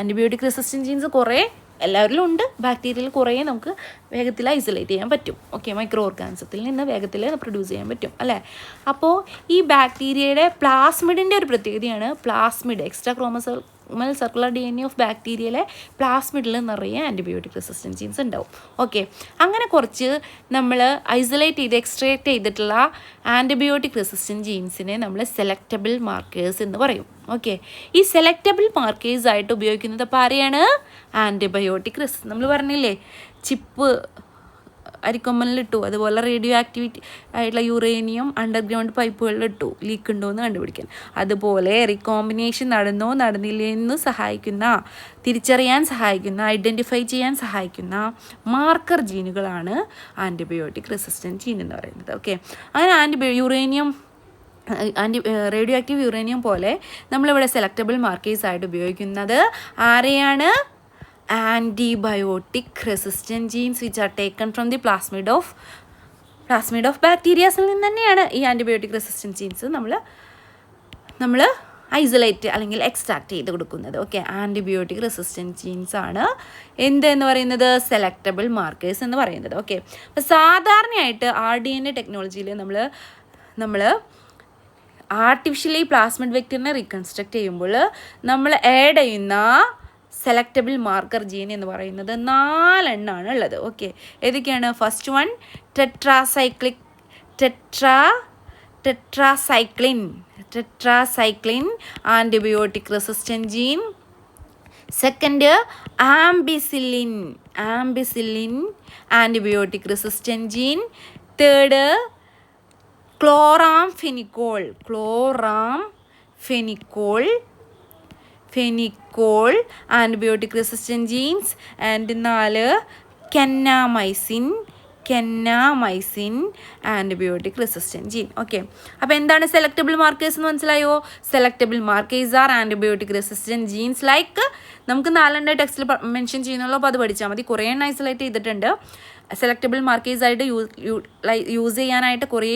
ആൻറ്റിബയോട്ടിക് റെസിസ്റ്റൻറ്റ് ജീൻസ് കുറേ എല്ലാവരിലും ഉണ്ട്. ബാക്ടീരിയയിൽ കുറേ നമുക്ക് വേഗത്തിൽ ഐസൊലേറ്റ് ചെയ്യാൻ പറ്റും. ഓക്കെ, മൈക്രോ ഓർഗാനിസത്തിൽ നിന്ന് വേഗത്തിൽ പ്രൊഡ്യൂസ് ചെയ്യാൻ പറ്റും അല്ലേ. അപ്പോൾ ഈ ബാക്ടീരിയയുടെ പ്ലാസ്മിഡിൻ്റെ ഒരു പ്രത്യേകതയാണ് extra chromosomal circular DNA of ബാക്ടീരിയയിലെ പ്ലാസ്മിഡിൽ നിറയെ ആൻറ്റിബയോട്ടിക് റെസിസ്റ്റൻറ്റ് ജീൻസ് ഉണ്ടാവും. ഓക്കെ, അങ്ങനെ കുറച്ച് നമ്മൾ എക്സ്ട്രാക്ട് ചെയ്തിട്ടുള്ള ആൻറ്റിബയോട്ടിക് റെസിസ്റ്റൻറ്റ് ജീൻസിനെ നമ്മൾ സെലക്റ്റബിൾ മാർക്കേഴ്സ് എന്ന് പറയും. ഓക്കെ, ഈ സെലക്റ്റബിൾ മാർക്കേഴ്സ് ആയിട്ട് ഉപയോഗിക്കുന്നത് അപ്പോൾ ആരെയാണ്? ആൻറ്റിബയോട്ടിക് നമ്മൾ പറഞ്ഞില്ലേ ചിപ്പ് അരിക്കൊമ്പനിലിട്ടു, അതുപോലെ റേഡിയോ ആക്ടിവിറ്റി ആയിട്ടുള്ള യുറേനിയം അണ്ടർഗ്രൗണ്ട് പൈപ്പുകളിലിട്ടു ലീക്ക് ഉണ്ടോ എന്ന് കണ്ടുപിടിക്കാൻ. അതുപോലെ റീകോമ്പിനേഷൻ നടന്നില്ലെന്ന് തിരിച്ചറിയാൻ സഹായിക്കുന്ന ഐഡൻറ്റിഫൈ ചെയ്യാൻ സഹായിക്കുന്ന മാർക്കർ ജീനുകളാണ് ആൻറ്റിബയോട്ടിക് റെസിസ്റ്റൻറ്റ് ജീൻ എന്ന് പറയുന്നത്. ഓക്കെ, അങ്ങനെ റേഡിയോ ആക്റ്റീവ് യുറേനിയം പോലെ നമ്മളിവിടെ സെലക്റ്റബിൾ മാർക്കേഴ്സ് ആയിട്ട് ഉപയോഗിക്കുന്നത് ആരെയാണ്? Antibiotic resistant genes which are taken from the plasmid of ബാക്ടീരിയാസിൽ നിന്ന് തന്നെയാണ് ഈ ആൻറ്റിബയോട്ടിക് റെസിസ്റ്റൻറ്റ് ജീൻസ് നമ്മൾ ഐസൊലേറ്റ് അല്ലെങ്കിൽ എക്സ്ട്രാക്ട് ചെയ്ത് കൊടുക്കുന്നത്. ഓക്കെ, ആൻറ്റിബയോട്ടിക് റെസിസ്റ്റൻറ്റ് ജീൻസ് ആണ് എന്ന് പറയുന്നത് സെലക്റ്റബിൾ മാർക്കേഴ്സ് എന്ന് പറയുന്നത്. ഓക്കെ, അപ്പോൾ സാധാരണയായിട്ട് rDNA ടെക്നോളജിയിൽ നമ്മൾ ആർട്ടിഫിഷ്യലി പ്ലാസ്മിഡ് വെക്ടറിനെ റീകൺസ്ട്രക്ട് ചെയ്യുമ്പോൾ നമ്മൾ ആഡ് ചെയ്യുന്ന സെലക്റ്റബിൾ മാർക്കർ ജീൻ എന്ന് പറയുന്നത് 4 എണ്ണമാണ് ഉള്ളത്. ഓക്കെ, ഏതൊക്കെയാണ്? First one ടെട്രാസൈക്ലിക് tetracycline antibiotic resistant gene. Second, ampicillin antibiotic resistant gene. Third, chloramphenicol antibiotic resistant genes. And 4, kennamycin antibiotic resistant gene. Okay, അപ്പോൾ എന്താണ് സെലക്ടബിൾ മാർക്കേഴ്സ് എന്ന് മനസ്സിലായോ? Selectable markers are antibiotic resistant genes like നമുക്ക് 4 ടെക്സ്റ്റിൽ mention ചെയ്യുന്നുള്ളൂ. അപ്പോൾ അത് പഠിച്ചാൽ മതി. കുറേ ഐസൊലേറ്റ് ചെയ്തിട്ടുണ്ട്. സെലക്ടബിൾ മാർക്കേഴ്സ് ആയിട്ട് യൂസ് ചെയ്യാനായിട്ട് കുറേ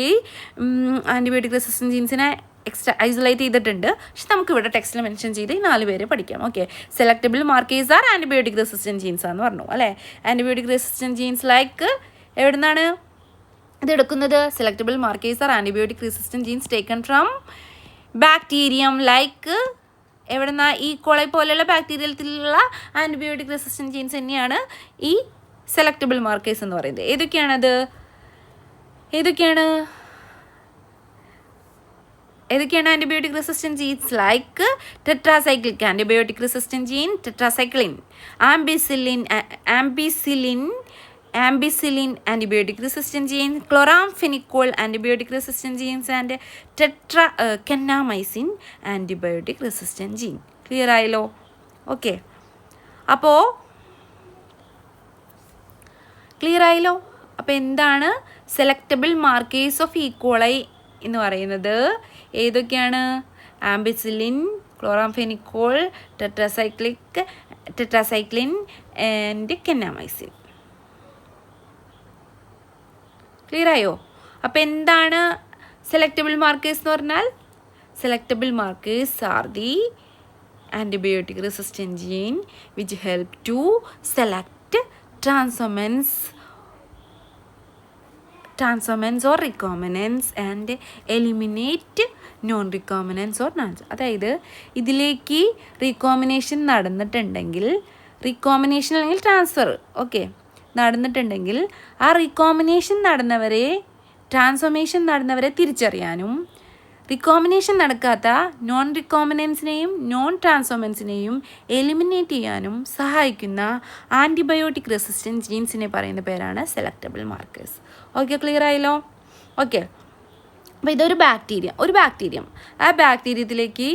ആൻറ്റിബയോട്ടിക് റെസിസ്റ്റൻറ്റ് ജീൻസിനെ എക്സ്ട്രാ ഐസൊലേറ്റ് ചെയ്തിട്ടുണ്ട്. പക്ഷെ നമുക്ക് ഇവിടെ ടെക്സ്റ്റിൽ മെൻഷൻ ചെയ്ത് 4 പേരെ പഠിക്കാം. Okay, selectable markers are antibiotic resistant genes ആണെന്ന് പറഞ്ഞു അല്ലേ. ആൻറ്റിബയോട്ടിക് റെസിസ്റ്റൻറ്റ് ജീൻസ് ലൈക്ക് എവിടെ നിന്നാണ് ഇതെടുക്കുന്നത്? Selectable markers are antibiotic resistant genes taken from bacterium like എവിടെ നിന്നാ? ഈ കോളൈ പോലെയുള്ള ബാക്ടീരിയത്തിലുള്ള ആൻറ്റിബയോട്ടിക് റെസിസ്റ്റൻറ്റ് ജീൻസ് തന്നെയാണ് ഈ സെലക്ടബിൾ മാർക്കേഴ്സ് എന്ന് പറയുന്നത്. ഏതൊക്കെയാണ് antibiotic resistant genes like tetracyclic antibiotic resistant gene, tetracycline, ampicillin antibiotic resistant gene, chloramphenicol antibiotic resistant genes, and kennamycin antibiotic resistant gene. Clear ആയല്ലോ? ഓക്കെ, അപ്പോൾ എന്താണ് സെലക്ടബിൾ മാർക്കേഴ്സ് ഓഫ് ഈക്കോളൈ എന്ന് പറയുന്നത്? ഏതൊക്കെയാണ്? Ampicillin, chloramphenicol, tetracycline and kennamycin. Clear ആയോ? അപ്പോൾ എന്താണ് selectable markers എന്ന് പറഞ്ഞാൽ? Selectable markers are the antibiotic resistant gene which help to select transformants or recombinants and eliminate non-recombinants or non. അതായത് ഇതിലേക്ക് റീകോമ്പിനേഷൻ നടന്നിട്ടുണ്ടെങ്കിൽ, റീകോമ്പിനേഷൻ അല്ലെങ്കിൽ ട്രാൻസ്ഫർ നടന്നിട്ടുണ്ടെങ്കിൽ ആ റീകോമ്പിനേഷൻ നടന്നവരെ, ട്രാൻസ്ഫോർമേഷൻ നടന്നവരെ തിരിച്ചറിയാനും റീകോമ്പിനേഷൻ നടക്കാത്ത നോൺ റീകോമ്പിനൻസിനെയും നോൺ ട്രാൻസ്ഫോർമൻസിനെയും എലിമിനേറ്റ് ചെയ്യാനും സഹായിക്കുന്ന ആൻറ്റിബയോട്ടിക് റെസിസ്റ്റൻറ്റ് ജീൻസിനെ പറയുന്ന പേരാണ് സെലക്ടബിൾ മാർക്കേഴ്സ്. ഓക്കെ, ക്ലിയർ ആയല്ലോ? ഓക്കെ, അപ്പോൾ ഇതൊരു ബാക്ടീരിയം ആ ബാക്ടീരിയത്തിലേക്ക്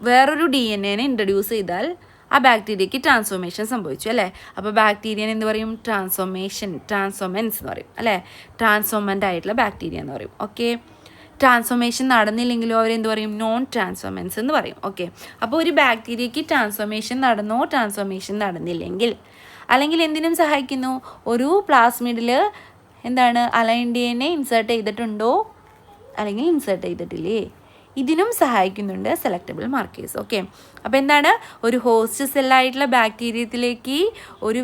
വേറൊരു DNA ഇൻട്രൊഡ്യൂസ് ചെയ്താൽ ആ ബാക്ടീരിയയ്ക്ക് ട്രാൻസ്ഫോർമേഷൻ സംഭവിച്ചു അല്ലേ. അപ്പോൾ ബാക്ടീരിയനെ എന്ത് പറയും? ട്രാൻസ്ഫോർമെൻസ് എന്ന് പറയും അല്ലേ. ട്രാൻസ്ഫോർമൻ്റ് ആയിട്ടുള്ള ബാക്ടീരിയ എന്ന് പറയും. ഓക്കെ, ട്രാൻസ്ഫോർമേഷൻ നടന്നില്ലെങ്കിലും അവരെന്ത് പറയും? നോൺ ട്രാൻസ്ഫോർമൻസ് എന്ന് പറയും. ഓക്കെ, അപ്പോൾ ഒരു ബാക്ടീരിയയ്ക്ക് ട്രാൻസ്ഫോർമേഷൻ നടന്നില്ലെങ്കിൽ അല്ലെങ്കിൽ എന്തിനും സഹായിക്കുന്നു? ഒരു പ്ലാസ്മിഡിൽ എന്താണ് അലൈൻ DNA ഇൻസേർട്ട് ചെയ്തിട്ടുണ്ടോ അല്ലെങ്കിൽ ഇൻസേർട്ട് ചെയ്തിട്ടില്ലേ? ഇതിനും സഹായിക്കുന്നുണ്ട് സെലക്ടബിൾ മാർക്കേഴ്സ്. ഓക്കെ, അപ്പോൾ എന്താണ്? ഒരു ഹോസ്റ്റ് സെല്ലായിട്ടുള്ള ബാക്ടീരിയത്തിലേക്ക്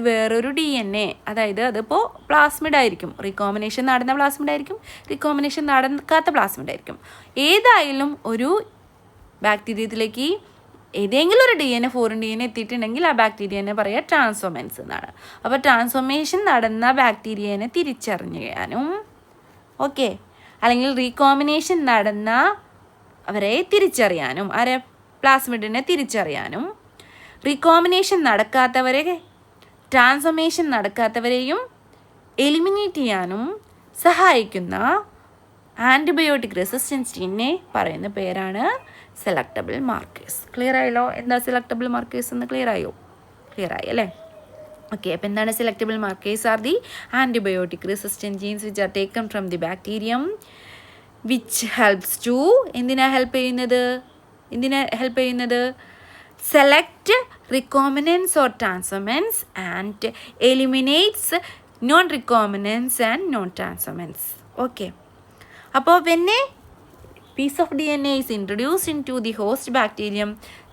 വേറൊരു DNA, അതായത് അതിപ്പോൾ പ്ലാസ്മിഡ് ആയിരിക്കും, റീകോമ്പിനേഷൻ നടന്ന പ്ലാസ്മിഡ് ആയിരിക്കും, റീകോമ്പിനേഷൻ നടക്കാത്ത പ്ലാസ്മിഡ് ആയിരിക്കും. ഏതായാലും ഒരു ബാക്ടീരിയത്തിലേക്ക് ഏതെങ്കിലും ഒരു ഫോറിൻ DNA എത്തിയിട്ടുണ്ടെങ്കിൽ ആ ബാക്ടീരിയനെ പറയുക ട്രാൻസ്ഫോർമൻസ് എന്നാണ്. അപ്പോൾ ട്രാൻസ്ഫോർമേഷൻ നടന്ന ബാക്ടീരിയനെ തിരിച്ചറിയാനും ഓക്കെ, അല്ലെങ്കിൽ റീകോമ്പിനേഷൻ നടന്ന അവരെ തിരിച്ചറിയാനും, പ്ലാസ്മിഡിനെ തിരിച്ചറിയാനും, റീകോമ്പിനേഷൻ ട്രാൻസ്ഫോർമേഷൻ നടക്കാത്തവരെയും എലിമിനേറ്റ് ചെയ്യാനും സഹായിക്കുന്ന ആൻറ്റിബയോട്ടിക് റെസിസ്റ്റൻസ് ജീനെ പറയുന്ന പേരാണ് സെലക്ടബിൾ മാർക്കേഴ്സ്. ക്ലിയർ ആയല്ലോ? എന്താ സെലക്ടബിൾ മാർക്കേഴ്സ് എന്ന് ക്ലിയർ ആയി അല്ലേ? ഓക്കെ, അപ്പോൾ എന്താണ് selectable markers? Are the antibiotic resistant genes which are taken from the bacterium which helps to എന്തിനാ ഹെൽപ്പ് ചെയ്യുന്നത്? Select recombinants or transformants and eliminates non-recombinants and non-transformants. Okay. അപ്പോൾ when a piece of DNA is introduced into the host bacterium,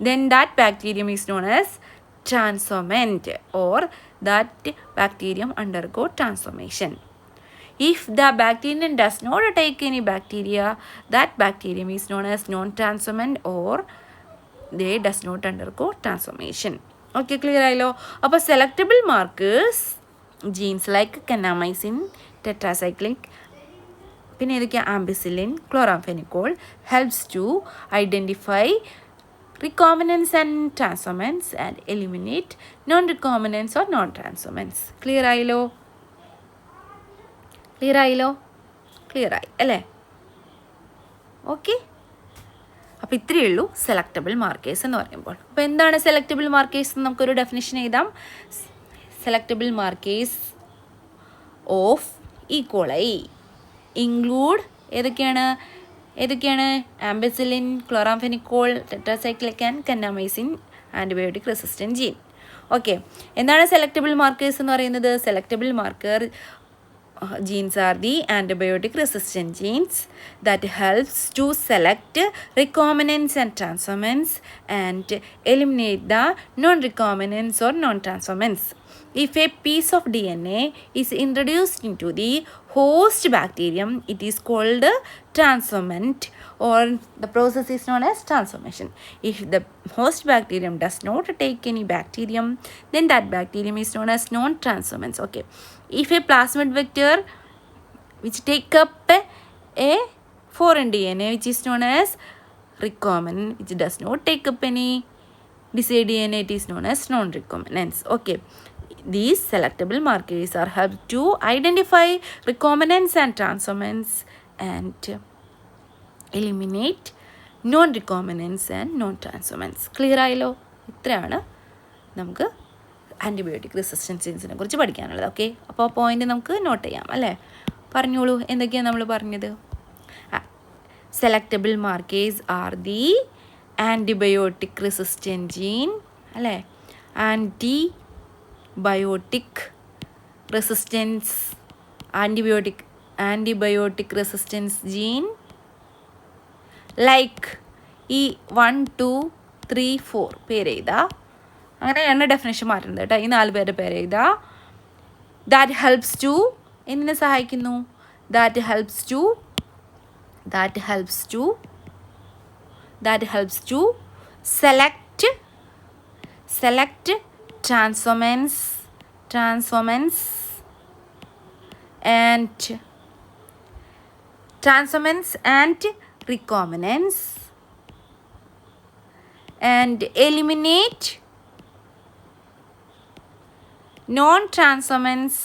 then that bacterium is known as transformant or that bacterium undergo transformation. If the bacterium does not take any bacteria, that bacterium is known as non-transformant or they does not undergo transformation. Okay, clear ആയല്ലോ? അപ്പോൾ selectable markers genes like kanamycin, tetracyclic പിന്നെ ഏതൊക്കെയാണ് ampicillin, chloramphenicol helps to identify recombinants and transformants and eliminate non-recombinants or non-transformants. Clear ആയല്ലോ? Clear ആയി അല്ലേ? Okay, അപ്പോൾ ഇത്രയേ ഉള്ളൂ സെലക്റ്റബിൾ മാർക്കേഴ്സ് എന്ന് പറയുമ്പോൾ. അപ്പോൾ എന്താണ് സെലക്റ്റബിൾ മാർക്കേഴ്സ് എന്ന് നമുക്കൊരു ഡെഫിനിഷൻ എഴുതാം. Selectable markers of E coli include ഏതൊക്കെയാണ് ampicillin, chloramphenicol, tetracyclic and kanamycin, antibiotic resistant gene. Okay, എന്താണ് സെലക്റ്റബിൾ മാർക്കേഴ്സ് എന്ന് പറയുന്നത്? Selectable marker genes are the antibiotic resistant genes that helps to select recombinants and transformants and eliminate the non-recombinants or non-transformants. If a piece of DNA is introduced into the host bacterium, it is called transformant, or the process is known as transformation. If the host bacterium does not take any bacterium, then that bacterium is known as non-transformants. Okay, if a plasmid vector which take up a foreign DNA which is known as recombinant, which does not take up any desired DNA, it is known as non-recombinants. Okay, these selectable markers are helped to identify recombinants and transformants and eliminate non-recombinants and non-transformants. Clear ആയല്ലോ? ഇത്രയാണ് നമുക്ക് antibiotic resistance ജീൻസിനെ കുറിച്ച് പഠിക്കാനുള്ളത്. Okay, അപ്പോൾ point നമുക്ക് not ചെയ്യാം അല്ലേ? പറഞ്ഞോളൂ, എന്തൊക്കെയാണ് നമ്മൾ പറഞ്ഞത്? Selectable markers are the antibiotic resistant gene അല്ലേ? ആൻറ്റിബയോട്ടിക് റെസിസ്റ്റൻസ് ജീൻ ലൈക്ക് ഈ 1, 2, 3, 4 പേര് എഴുതാ. അങ്ങനെയാണ് ഡെഫിനേഷൻ മാറ്റുന്നത് കേട്ടോ. ഈ 4 പേരുടെ പേര് എഴുതാ. ദാറ്റ് ഹെൽപ്സ് ടു എന്തിനെ സഹായിക്കുന്നു? That helps to select transformants and recombinants and eliminate non-transformants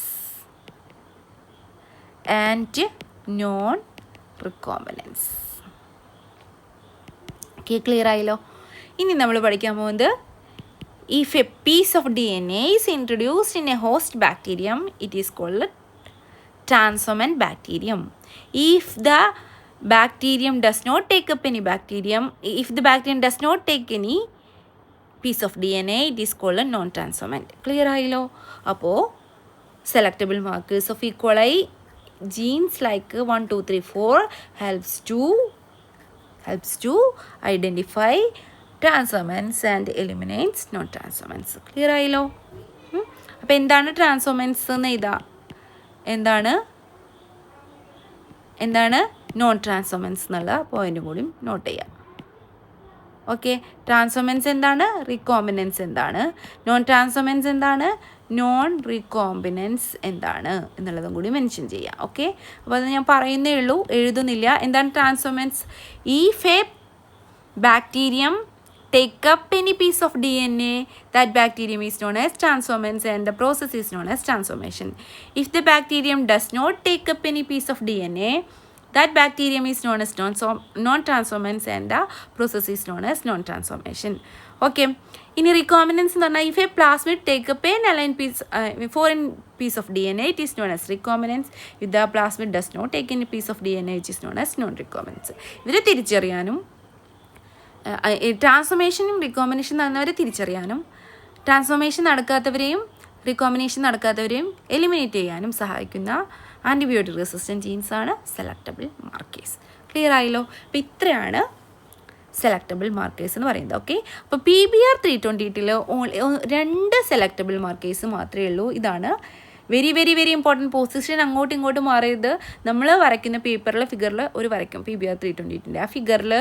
and non-recombinants. Okay, clear ആയല്ലോ? ഇനി നമ്മൾ പഠിക്കാൻ പോകുന്നത് if a piece of DNA is introduced in a host bacterium, it is called transformant bacterium. If the bacterium does not take up any piece of DNA, it is called a non-transformant. Clear ആയല്ലോ? അപ്പോൾ selectable markers of E. coli genes like 1, 2, 3, 4 helps to identify transformants and eliminates non-transformants. Clear ആയല്ലോ? അപ്പോൾ എന്താണ് ട്രാൻസ്ഫോർമൻസ് എന്ന് ഇതാ. എന്താണ് non ട്രാൻസ്ഫോർമൻസ് എന്നുള്ള point കൂടി നോട്ട് ചെയ്യാം. ഓക്കെ, ട്രാൻസ്ഫോർമൻസ് എന്താണ്? റീകോമ്പിനൻസ് എന്താണ്? നോൺ ട്രാൻസ്ഫോർമൻസ് എന്താണ്? നോൺ റീകോമ്പിനൻസ് എന്താണ് എന്നുള്ളതും കൂടി മെൻഷൻ ചെയ്യാം. ഓക്കെ, അപ്പോൾ അത് ഞാൻ പറയുന്നേ ഉള്ളൂ, എഴുതുന്നില്ല. എന്താണ് ട്രാൻസ്ഫോർമൻസ്? If a bacterium take up any piece of DNA, that bacterium is known as transformants and the process is known as transformation. If the bacterium does not take up any piece of DNA, that bacterium is known as non-transformants and the process is known as non-transformation. Okay, in recombinants if a plasmid take up an alien piece, foreign piece of DNA, it is known as recombinants. If the plasmid does not take any piece of DNA, it is known as non-recombinants. ഇവരെ തിരിച്ചറിയാനും ട്രാൻസ്ഫോർമേഷനും റിക്കോമ്പിനേഷൻ നടന്നവരെ തിരിച്ചറിയാനും transformation നടക്കാത്തവരെയും റിക്കോമ്പിനേഷൻ നടക്കാത്തവരെയും eliminate ചെയ്യാനും സഹായിക്കുന്ന antibiotic resistant ജീൻസാണ് selectable markers. Clear ആയല്ലോ? അപ്പോൾ ഇത്രയാണ് selectable markers എന്ന് പറയുന്നത്. ഓക്കെ, അപ്പോൾ PBR 328 2 സെലക്റ്റബിൾ മാർക്കേഴ്സ് മാത്രമേ ഉള്ളൂ. ഇതാണ് very very very important. Position അങ്ങോട്ടും ഇങ്ങോട്ടും മാറരുത്. നമ്മൾ വരയ്ക്കുന്ന പേപ്പറിൽ ഫിഗറിൽ ഒരു വരയ്ക്കും PBR 328. ആ ഫിഗറിൽ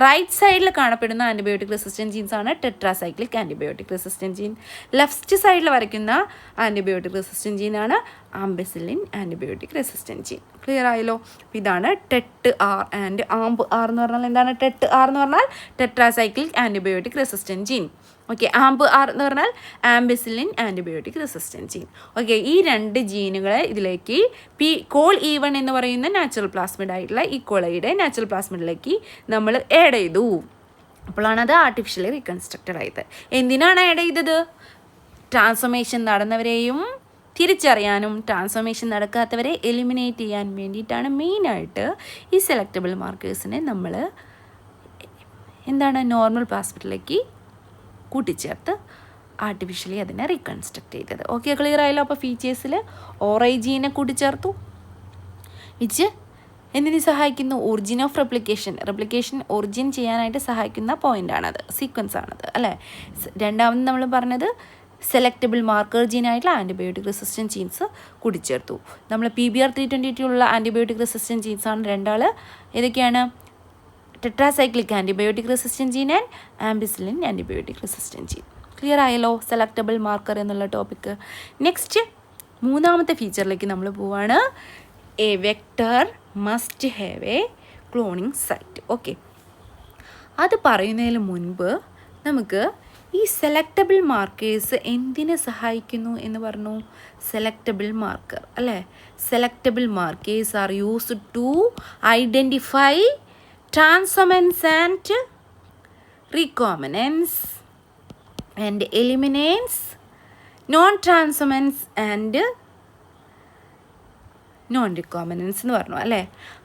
റൈറ്റ് സൈഡിൽ കാണപ്പെടുന്ന ആൻറ്റിബയോട്ടിക് റെസിസ്റ്റൻറ്റ് ജീൻസ് ആണ് tetracyclic antibiotic resistant gene. Left സൈഡിൽ വരയ്ക്കുന്ന ആൻറ്റിബയോട്ടിക് റെസിസ്റ്റൻറ്റ് ജീനാണ് ampicillin antibiotic resistant gene. Clear ആയല്ലോ? അപ്പോൾ ഇതാണ് tet R and amp R എന്ന് പറഞ്ഞാൽ എന്താണ്? ടെറ്റ് ആർ എന്ന് പറഞ്ഞാൽ tetracyclic antibiotic resistant gene. Okay, amp R എന്ന് പറഞ്ഞാൽ ampicillin antibiotic resistant gene. Okay, ഈ 2 ജീനുകളെ ഇതിലേക്ക് കോൾ E1 എന്ന് പറയുന്ന നാച്ചുറൽ പ്ലാസ്മിഡ് ആയിട്ടുള്ള ഇക്കോളയുടെ നാച്ചുറൽ പ്ലാസ്മിഡിലേക്ക് നമ്മൾ ആഡ് ചെയ്തു. അപ്പോഴാണ് അത് ആർട്ടിഫിഷ്യലി റീകൺസ്ട്രക്റ്റഡ് ആയത്. എന്തിനാണ് ആഡ് ചെയ്തത്? ട്രാൻസ്ഫോർമേഷൻ നടന്നവരെയും തിരിച്ചറിയാനും ട്രാൻസ്ഫോർമേഷൻ നടക്കാത്തവരെ എലിമിനേറ്റ് ചെയ്യാൻ വേണ്ടിയിട്ടാണ് മെയിനായിട്ട് ഈ സെലക്റ്റബിൾ മാർക്കേഴ്സിനെ നമ്മൾ നോർമൽ പ്ലാസ്മിഡിലേക്ക് കൂട്ടിച്ചേർത്ത് ആർട്ടിഫിഷ്യലി അതിനെ റീകൺസ്ട്രക്ട് ചെയ്തത്. ഓക്കെ, ക്ലിയർ ആയല്ലോ? അപ്പോൾ ഫീച്ചേഴ്സിൽ ഓറൈ ജീനെ കൂട്ടിച്ചേർത്തു, വിച്ച് എന്തിനു സഹായിക്കുന്നു? ഒറിജിൻ ഓഫ് റെപ്ലിക്കേഷൻ ഒറിജിൻ ചെയ്യാനായിട്ട് സഹായിക്കുന്ന പോയിൻ്റാണത്, സീക്വൻസ് ആണത് അല്ലേ. രണ്ടാമത് നമ്മൾ പറഞ്ഞത് സെലക്റ്റബിൾ മാർക്കർ ജീനായിട്ടുള്ള ആൻറ്റിബയോട്ടിക് റെസിസ്റ്റൻറ്റ് ജീൻസ് കൂടിച്ചേർത്തു. നമ്മൾ PBR322 ഉള്ള ആൻറ്റിബയോട്ടിക് റെസിസ്റ്റൻറ്റ് ജീൻസാണ് 2 ഏതൊക്കെയാണ്? Tetracyclic antibiotic resistant gene and ampicillin antibiotic resistant gene. Clear ആയല്ലോ സെലക്റ്റബിൾ മാർക്കർ എന്നുള്ള ടോപ്പിക്ക്? നെക്സ്റ്റ് 3ാമത്തെ ഫീച്ചറിലേക്ക് നമ്മൾ പോവാണ്. A vector must have a cloning site. Okay, അത് പറയുന്നതിന് മുൻപ് നമുക്ക് ഈ സെലക്റ്റബിൾ മാർക്കേഴ്സ് എന്തിനെ സഹായിക്കുന്നു എന്ന് പറഞ്ഞു? സെലക്റ്റബിൾ മാർക്കർ അല്ലേ. Selectable markers are used to identify transformants and recombinants and eliminates non transformants and non recombinants എന്ന് പറഞ്ഞു അല്ലേ.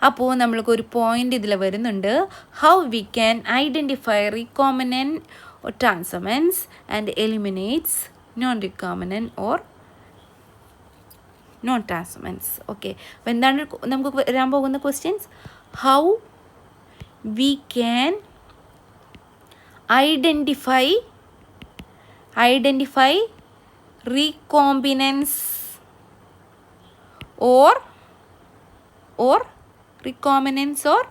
അപ്പോൾ നമ്മൾക്ക് ഒരു പോയിൻ്റ് ഇതിൽ വരുന്നുണ്ട്. How we can identify recombinant or transformants and eliminates non-recombinant or non-transformants. Okay, അപ്പോൾ എന്താണ് നമുക്ക് വരാൻ പോകുന്ന questions? How we can identify recombinants or recombinants or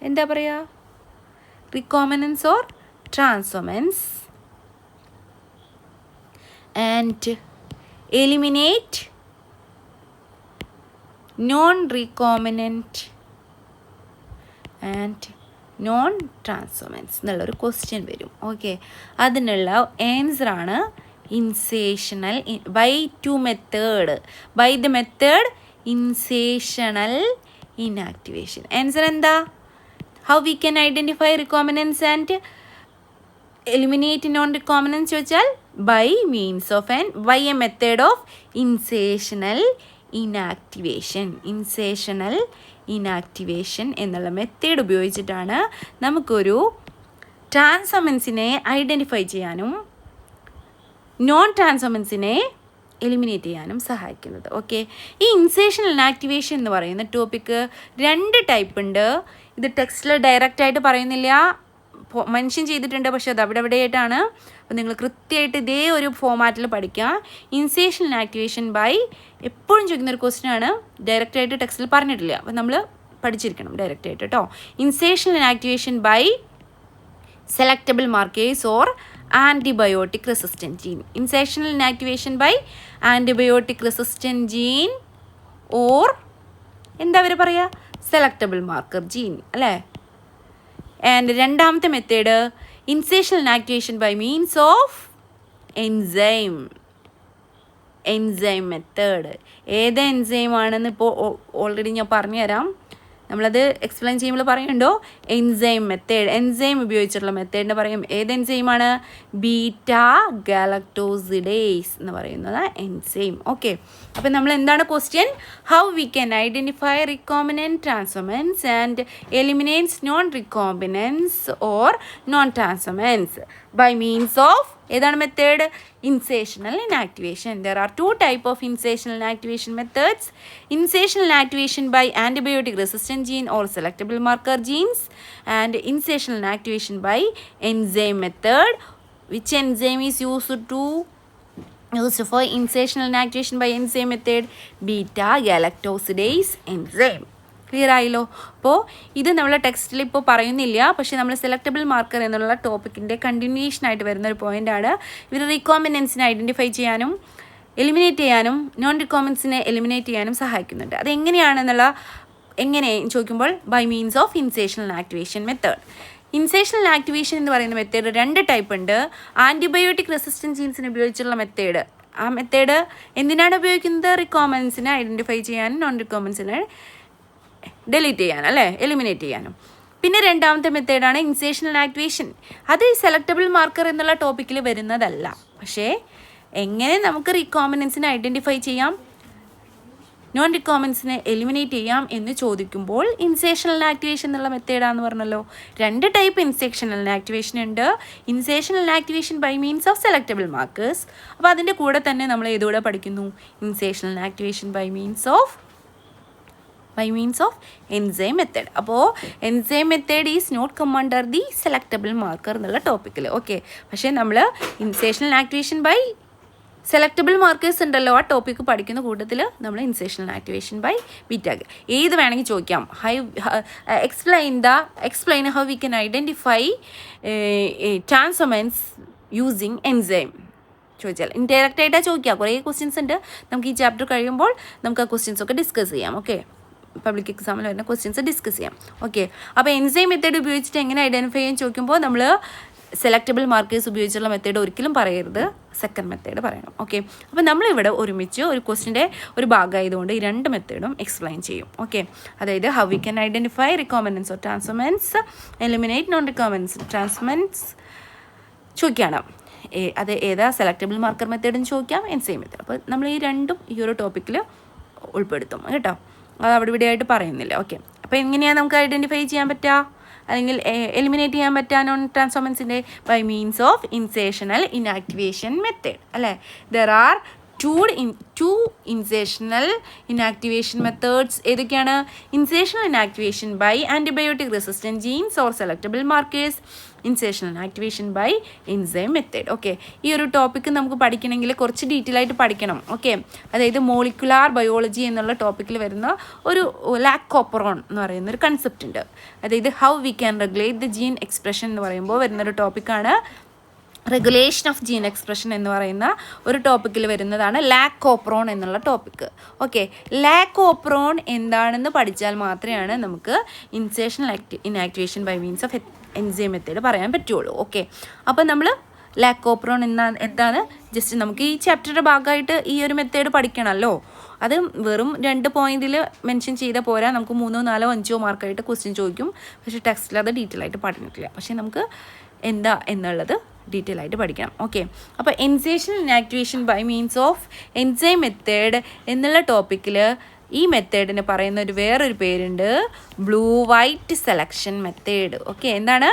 എന്താ പറയുക? recombinants or transformants and eliminate non-recombinant and non-transformants എന്നുള്ളൊരു ക്വസ്റ്റ്യൻ വരും. Okay, അതിനുള്ള ആൻസറാണ് insertional by the method insertional inactivation. Answer എന്താ? How we can identify recombinants and eliminate non-recombinants ചോദിച്ചാൽ by a method of insertional inactivation എന്നുള്ള method ഉപയോഗിച്ചിട്ടാണ് നമുക്കൊരു ട്രാൻസ്ഫോർമൻസിനെ identify ചെയ്യാനും നോൺ ട്രാൻസ്ഫോർമൻസിനെ എലിമിനേറ്റ് ചെയ്യാനും സഹായിക്കുന്നത്. ഓക്കെ, ഈ ഇൻസേഷണൽ ഇനാക്ടിവേഷൻ എന്ന് പറയുന്ന ടോപ്പിക്ക് 2 ടൈപ്പ് ഉണ്ട്. ഇത് ടെക്സ്റ്റിൽ ഡയറക്റ്റായിട്ട് പറയുന്നില്ല, മെൻഷൻ ചെയ്തിട്ടുണ്ട്, പക്ഷേ അത് എവിടെയായിട്ടാണ്. അപ്പോൾ നിങ്ങൾ കൃത്യമായിട്ട് ഇതേ ഒരു ഫോമാറ്റിൽ പഠിക്കുക. ഇൻസേഷണൽ ഇനാക്ടിവേഷൻ ബൈ എപ്പോഴും ചോദിക്കുന്നൊരു ക്വസ്റ്റ്യനാണ്, ഡയറക്റ്റായിട്ട് ടെക്സ്റ്റിൽ പറഞ്ഞിട്ടില്ല, അപ്പോൾ നമ്മൾ പഠിച്ചിരിക്കണം ഡയറക്റ്റായിട്ട് കേട്ടോ. Insertional inactivation by selectable markers or antibiotic resistant gene. Insertional inactivation by antibiotic resistant gene or എന്താ അവർ പറയുക? സെലക്റ്റബിൾ മാർക്കർ ജീൻ അല്ലേ. ആൻഡ് രണ്ടാമത്തെ method insertional inactivation by means of enzyme method. ഏത് എൻസൈം ആണെന്ന് ഇപ്പോൾ ഓൾറെഡി ഞാൻ പറഞ്ഞുതരാം. നമ്മളത് എക്സ്പ്ലെയിൻ ചെയ്യുമ്പോൾ പറയുന്നുണ്ടോ? എൻസൈം മെത്തേഡ്, എൻസൈം ഉപയോഗിച്ചിട്ടുള്ള മെത്തേഡിന് പറയും. ഏത് എൻസൈമാണ്? ബീറ്റാ ഗാലക്ടോസിഡേസ് എന്ന് പറയുന്നത് എൻസൈം. ഓക്കെ, അപ്പോൾ നമ്മൾ എന്താണ് question? How we can identify recombinant transformants and eliminates non recombinants or non transformants by means of ഏതാണ് method? Insertional inactivation. There are 2 types of insertional inactivation methods. Insertional inactivation by antibiotic resistant gene or selectable marker genes and insertional inactivation by enzyme method. Which enzyme is used for insertional inactivation by enzyme method? Beta galactosidase enzyme. Clear ആയല്ലോ? അപ്പോൾ ഇത് നമ്മളെ ടെക്സ്റ്റിൽ ഇപ്പോൾ പറയുന്നില്ല, പക്ഷേ നമ്മൾ selectable marker എന്നുള്ള ടോപ്പിക്കിൻ്റെ കണ്ടിന്യൂഷനായിട്ട് വരുന്നൊരു പോയിൻ്റാണ്. ഇവർ റീകോംബിനൻസിനെ ഐഡൻറ്റിഫൈ ചെയ്യാനും എലിമിനേറ്റ് ചെയ്യാനും നോൺ റിക്കോമൻസിനെ എലിമിനേറ്റ് ചെയ്യാനും സഹായിക്കുന്നുണ്ട്. അതെങ്ങനെയാണെന്നുള്ള എങ്ങനെ ചോദിക്കുമ്പോൾ by means of insertional activation method. Insertional activation എന്ന് പറയുന്ന മെത്തേഡ് 2 ടൈപ്പ് ഉണ്ട്. ആൻറ്റിബയോട്ടിക് റെസിസ്റ്റൻറ്റ് ജീൻസിന് ഉപയോഗിച്ചുള്ള മെത്തേഡ്. ആ മെത്തേഡ് എന്തിനാണ് ഉപയോഗിക്കുന്നത്? റിക്കോമൻസിനെ ഐഡൻറ്റിഫൈ ചെയ്യാനും നോൺ റിക്കോമൻസിനെ ഡെലീറ്റ് ചെയ്യാനും അല്ലേ, എലിമിനേറ്റ് ചെയ്യാനും. പിന്നെ രണ്ടാമത്തെ മെത്തേഡാണ് ഇൻസേഷണൽ ആക്ടിവേഷൻ. അത് സെലക്ടബിൾ മാർക്കർ എന്നുള്ള ടോപ്പിക്കിൽ വരുന്നതല്ല. പക്ഷേ എങ്ങനെ നമുക്ക് റിക്കോമനൻസിനെ ഐഡൻറ്റിഫൈ ചെയ്യാം, നോൺ റിക്കോമൻസിനെ എലിമിനേറ്റ് ചെയ്യാം എന്ന് ചോദിക്കുമ്പോൾ ഇൻസേഷണൽ ആക്ടിവേഷൻ എന്നുള്ള മെത്തേഡാന്ന് പറഞ്ഞല്ലോ. 2 ടൈപ്പ് ഇൻസേഷണൽ ആക്ടിവേഷൻ ഉണ്ട്. Insertional activation by means of selectable markers. അപ്പോൾ അതിൻ്റെ കൂടെ തന്നെ നമ്മൾ ഏതുകൂടെ പഠിക്കുന്നു? Insertional activation by means of enzyme method. അപ്പോൾ enzyme method is not come under the selectable marker എന്നുള്ള ടോപ്പിക്കിൽ. ഓക്കെ, പക്ഷേ നമ്മൾ insertional activation by selectable markers ഉണ്ടല്ലോ, ആ ടോപ്പിക്ക് പഠിക്കുന്ന കൂട്ടത്തിൽ നമ്മൾ ഇൻസേഷണൽ ആക്ടിവേഷൻ ബൈ ബീറ്റാഗ് ഏത് വേണമെങ്കിൽ ചോദിക്കാം. Explain how we can identify transformants using enzyme ചോദിച്ചാൽ ഇൻഡയറക്റ്റ് ആയിട്ടാണ് ചോദിക്കുക. കുറേ ക്വസ്റ്റ്യൻസ് ഉണ്ട്. നമുക്ക് ഈ ചാപ്റ്റർ കഴിയുമ്പോൾ നമുക്ക് ആ ക്വസ്റ്റ്യൻസ് ഒക്കെ ഡിസ്കസ് ചെയ്യാം. ഓക്കെ, പബ്ലിക് എക്സാമിൽ വരുന്ന ക്വസ്റ്റ്യൻസ് ഡിസ്കസ് ചെയ്യാം. ഓക്കെ, അപ്പോൾ എൻസൈം മെത്തേഡ് ഉപയോഗിച്ചിട്ട് എങ്ങനെ ഐഡൻറ്റിഫൈ ചെയ്യാൻ ചോദിക്കുമ്പോൾ നമ്മൾ സെലക്ടബിൾ മാർക്കേഴ്സ് ഉപയോഗിച്ചുള്ള മെത്തേഡ് ഒരിക്കലും പറയരുത്, സെക്കൻഡ് മെത്തേഡ് പറയണം. ഓക്കെ, അപ്പോൾ നമ്മളിവിടെ ഒരുമിച്ച് ഒരു ക്വസ്റ്റിൻ്റെ ഒരു ഭാഗമായതുകൊണ്ട് ഈ 2 മെത്തേഡും എക്സ്പ്ലെയിൻ ചെയ്യും. ഓക്കെ, അതായത് how we can identify recombinants or transformants, eliminate non recombinants transformants ചോദിക്കുകയാണ്. അത് ഏതാ സെലക്ടബിൾ മാർക്കർ മെത്തേഡും ചോദിക്കാം, എൻസൈം മെത്തേഡ്. അപ്പോൾ നമ്മൾ ഈ 2ഉം ഈ ഒരു ടോപ്പിക്കിൽ ഉൾപ്പെടുത്തും കേട്ടോ. അത് അവിടെ ഇവിടെയായിട്ട് പറയുന്നില്ല. ഓക്കെ, അപ്പോൾ എങ്ങനെയാണ് നമുക്ക് ഐഡൻറ്റിഫൈ ചെയ്യാൻ പറ്റുക അല്ലെങ്കിൽ എലിമിനേറ്റ് ചെയ്യാൻ പറ്റുക നോൺ ട്രാൻസ്ഫോർമൻസിൻ്റെ? By means of insertional inactivation method അല്ലേ. There are two insertional inactivation methods. ഏതൊക്കെയാണ്? Insertional inactivation by antibiotic resistant genes or selectable markers, insertional activation by enzyme method. Okay, ഈ ഒരു ടോപ്പിക്ക് നമുക്ക് പഠിക്കണമെങ്കിൽ കുറച്ച് ഡീറ്റെയിൽ ആയിട്ട് പഠിക്കണം. ഓക്കെ, അതായത് മോളിക്കുലാർ ബയോളജി എന്നുള്ള ടോപ്പിക്കിൽ വരുന്ന ഒരു ലാക്കോപ്പറോൺ എന്ന് പറയുന്നൊരു കൺസെപ്റ്റ് ഉണ്ട്. അതായത് how we can regulate the gene expression എന്ന് പറയുമ്പോൾ വരുന്നൊരു ടോപ്പിക്കാണ് റെഗുലേഷൻ ഓഫ് ജീൻ എക്സ്പ്രഷൻ എന്ന് പറയുന്ന ഒരു ടോപ്പിക്കിൽ വരുന്നതാണ് ലാക്കോപ്രോൺ എന്നുള്ള ടോപ്പിക്ക്. ഓക്കെ, ലാക്കോപ്രോൺ എന്താണെന്ന് പഠിച്ചാൽ മാത്രമേ നമുക്ക് insertional inactivation by means of enzyme method പറയാൻ പറ്റുള്ളൂ. ഓക്കെ, അപ്പോൾ നമ്മൾ ലാക്കോപ്രോൺ എന്താണ് ജസ്റ്റ് നമുക്ക് ഈ ചാപ്റ്ററുടെ ഭാഗമായിട്ട് ഈ ഒരു മെത്തേഡ് പഠിക്കണമല്ലോ. അത് വെറും 2 പോയിന്റിൽ മെൻഷൻ ചെയ്താൽ പോരാ, നമുക്ക് 3, 4, 5 മാർക്കായിട്ട് ക്വസ്റ്റ്യൻ ചോദിക്കും. പക്ഷേ ടെക്സ്റ്റിൽ അത് ഡീറ്റെയിൽ ആയിട്ട് പഠിച്ചിട്ടില്ല. പക്ഷേ നമുക്ക് എന്താ എന്നുള്ളത് ഡീറ്റെയിൽ ആയിട്ട് പഠിക്കണം. ഓക്കെ, അപ്പോൾ insertional inactivation by means of enzyme method എന്നുള്ള ടോപ്പിക്കിൽ ഈ മെത്തേഡിന് പറയുന്ന വേറൊരു പേരുണ്ട്, blue white selection method. Okay, എന്താണ്?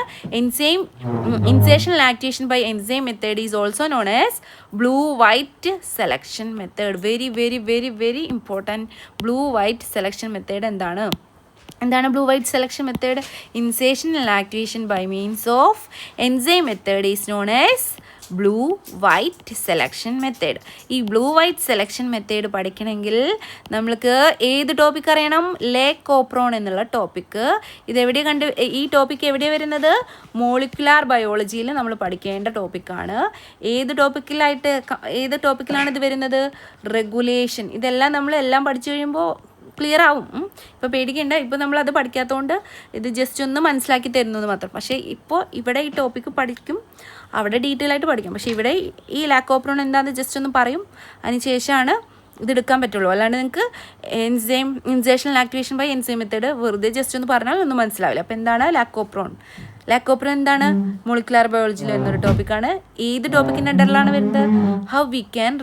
Insertional activation by enzyme method is also known as blue white selection method. Very very very very important. Blue white selection method എന്താണ് blue white selection method? Insertional activation by means of enzyme method is known as blue white selection method. ഈ blue white selection method പഠിക്കണമെങ്കിൽ നമ്മൾക്ക് ഏത് topic അറിയണം? Lac operon എന്നുള്ള topic. ഇതെവിടെ ഈ topic എവിടെയാണ് വരുന്നത്? മോളിക്കുലാർ ബയോളജിയിൽ നമ്മൾ പഠിക്കേണ്ട ടോപ്പിക്കാണ്. ഏത് ടോപ്പിക്കിലാണ് ഇത് വരുന്നത്? റെഗുലേഷൻ. ഇതെല്ലാം നമ്മൾ എല്ലാം പഠിച്ചു കഴിയുമ്പോൾ ക്ലിയർ ആവും. ഇപ്പോൾ പേടിക്കേണ്ട, ഇപ്പോൾ നമ്മളത് പഠിക്കാത്തതുകൊണ്ട് ഇത് ജസ്റ്റ് ഒന്ന് മനസ്സിലാക്കി തരുന്നത് മാത്രം. പക്ഷേ ഇപ്പോൾ ഇവിടെ ഈ ടോപ്പിക്ക് പഠിക്കും, അവിടെ ഡീറ്റെയിൽ ആയിട്ട് പഠിക്കും. പക്ഷേ ഇവിടെ ഈ ലാക്കോപ്രോൺ എന്താണെന്ന് ജസ്റ്റ് ഒന്ന് പറയും, അതിന് ശേഷമാണ് ഇതെടുക്കാൻ പറ്റുള്ളൂ. അല്ലാണ്ട് നിങ്ങൾക്ക് ഇൻസേഷണൽ ആക്ടിവേഷൻ ബൈ എൻസൈം മെത്തേഡ് വെറുതെ ജസ്റ്റ് ഒന്ന് പറഞ്ഞാൽ ഒന്നും മനസ്സിലാവില്ല. അപ്പോൾ എന്താണ് ലാക്കോപ്രോൺ എന്താണ്? മോളിക്കുലാർ ബയോളജിയിൽ വരുന്നൊരു ടോപ്പിക്കാണ്. ഏത് ടോപ്പിക്കിൻ്റെ അണ്ടറിലാണ് വരുന്നത്? How we can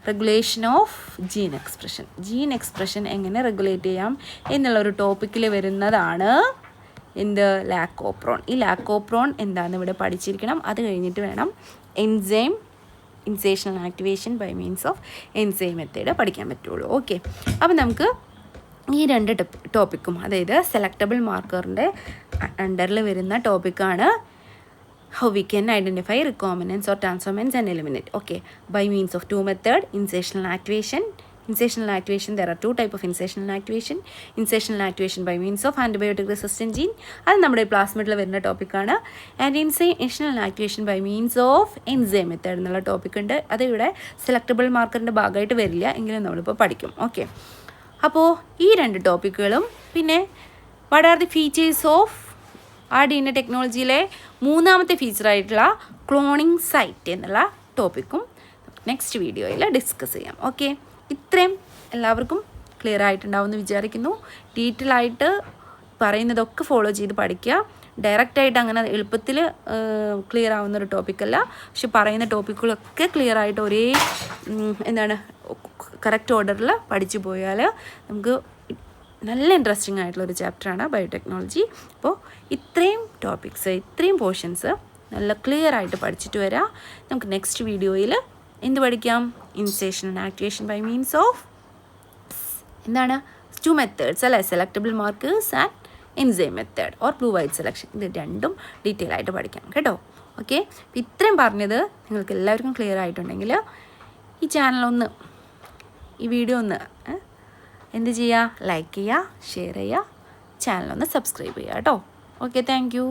regulation of gene expression എങ്ങനെ റെഗുലേറ്റ് ചെയ്യാം എന്നുള്ളൊരു ടോപ്പിക്കിൽ വരുന്നതാണ് ലാക്കോപ്രോൺ. ഈ ലാക്കോപ്രോൺ എന്താണെന്ന് ഇവിടെ പഠിച്ചിരിക്കണം. അത് കഴിഞ്ഞിട്ട് വേണം insertional activation by means of enzyme method പഠിക്കാൻ പറ്റുള്ളൂ. ഓക്കെ, അപ്പോൾ നമുക്ക് ഈ 2 ടോപ്പിക്കും, അതായത് സെലക്ടബിൾ മാർക്കറിൻ്റെ അണ്ടറിൽ വരുന്ന ടോപ്പിക്കാണ് how we can identify recombinants or transformants and eliminate. Okay, by means of 2 methods, insertional activation, Insertional activation, there are two types of insertional activation. Insertional activation by means of antibiotic resistant gene, അത് നമ്മുടെ പ്ലാസ്മിഡിൽ വരുന്ന ടോപ്പിക്കാണ്. And insertional activation by means of enzyme method എന്നുള്ള topic ഉണ്ട്. അത് ഇവിടെ selectable മാർക്കറിൻ്റെ ഭാഗമായിട്ട് വരില്ല, എങ്കിലും നമ്മളിപ്പോൾ പഠിക്കും. ഓക്കെ, അപ്പോൾ ഈ രണ്ട് ടോപ്പിക്കുകളും പിന്നെ what are the features of rDNA ടെക്നോളജിയിലെ മൂന്നാമത്തെ ഫീച്ചറായിട്ടുള്ള ക്ലോണിങ് സൈറ്റ് എന്നുള്ള ടോപ്പിക്കും നെക്സ്റ്റ് വീഡിയോയിൽ ഡിസ്കസ് ചെയ്യാം. ഓക്കെ, ഇത്രയും എല്ലാവർക്കും ക്ലിയർ ആയിട്ടുണ്ടാവുമെന്ന് വിചാരിക്കുന്നു. ഡീറ്റെയിൽ ആയിട്ട് പറയുന്നതൊക്കെ ഫോളോ ചെയ്ത് പഠിക്കുക. ഡയറക്റ്റായിട്ട് അങ്ങനെ എളുപ്പത്തിൽ ക്ലിയർ ആവുന്നൊരു ടോപ്പിക്കല്ല, പക്ഷെ പറയുന്ന ടോപ്പിക്കുകളൊക്കെ ക്ലിയർ ആയിട്ട് ഒരേ കറക്റ്റ് ഓർഡറിൽ പഠിച്ചു പോയാൽ നമുക്ക് നല്ല ഇൻട്രസ്റ്റിംഗ് ആയിട്ടുള്ളൊരു ചാപ്റ്ററാണ് ബയോടെക്നോളജി. അപ്പോൾ ഇത്രയും ടോപ്പിക്സ്, ഇത്രയും പോർഷൻസ് നല്ല ക്ലിയർ ആയിട്ട് പഠിച്ചിട്ട് വരാം. നമുക്ക് നെക്സ്റ്റ് വീഡിയോയിൽ എന്ത് പഠിക്കാം? Insertion and activation by means of two methods അല്ലേ, selectable markers and enzyme method or blue white selection. ഇത് രണ്ടും ഡീറ്റെയിൽ ആയിട്ട് പഠിക്കാം കേട്ടോ. ഓക്കെ, അപ്പോൾ ഇത്രയും പറഞ്ഞത് നിങ്ങൾക്ക് എല്ലാവർക്കും ക്ലിയർ ആയിട്ടുണ്ടെങ്കിൽ ഈ ചാനലൊന്ന്, ഈ വീഡിയോ ഒന്ന് എന്ത് ചെയ്യുക, ലൈക്ക് ചെയ്യുക, ഷെയർ ചെയ്യുക, ചാനലൊന്ന് സബ്സ്ക്രൈബ് ചെയ്യുക കേട്ടോ. Okay, thank you.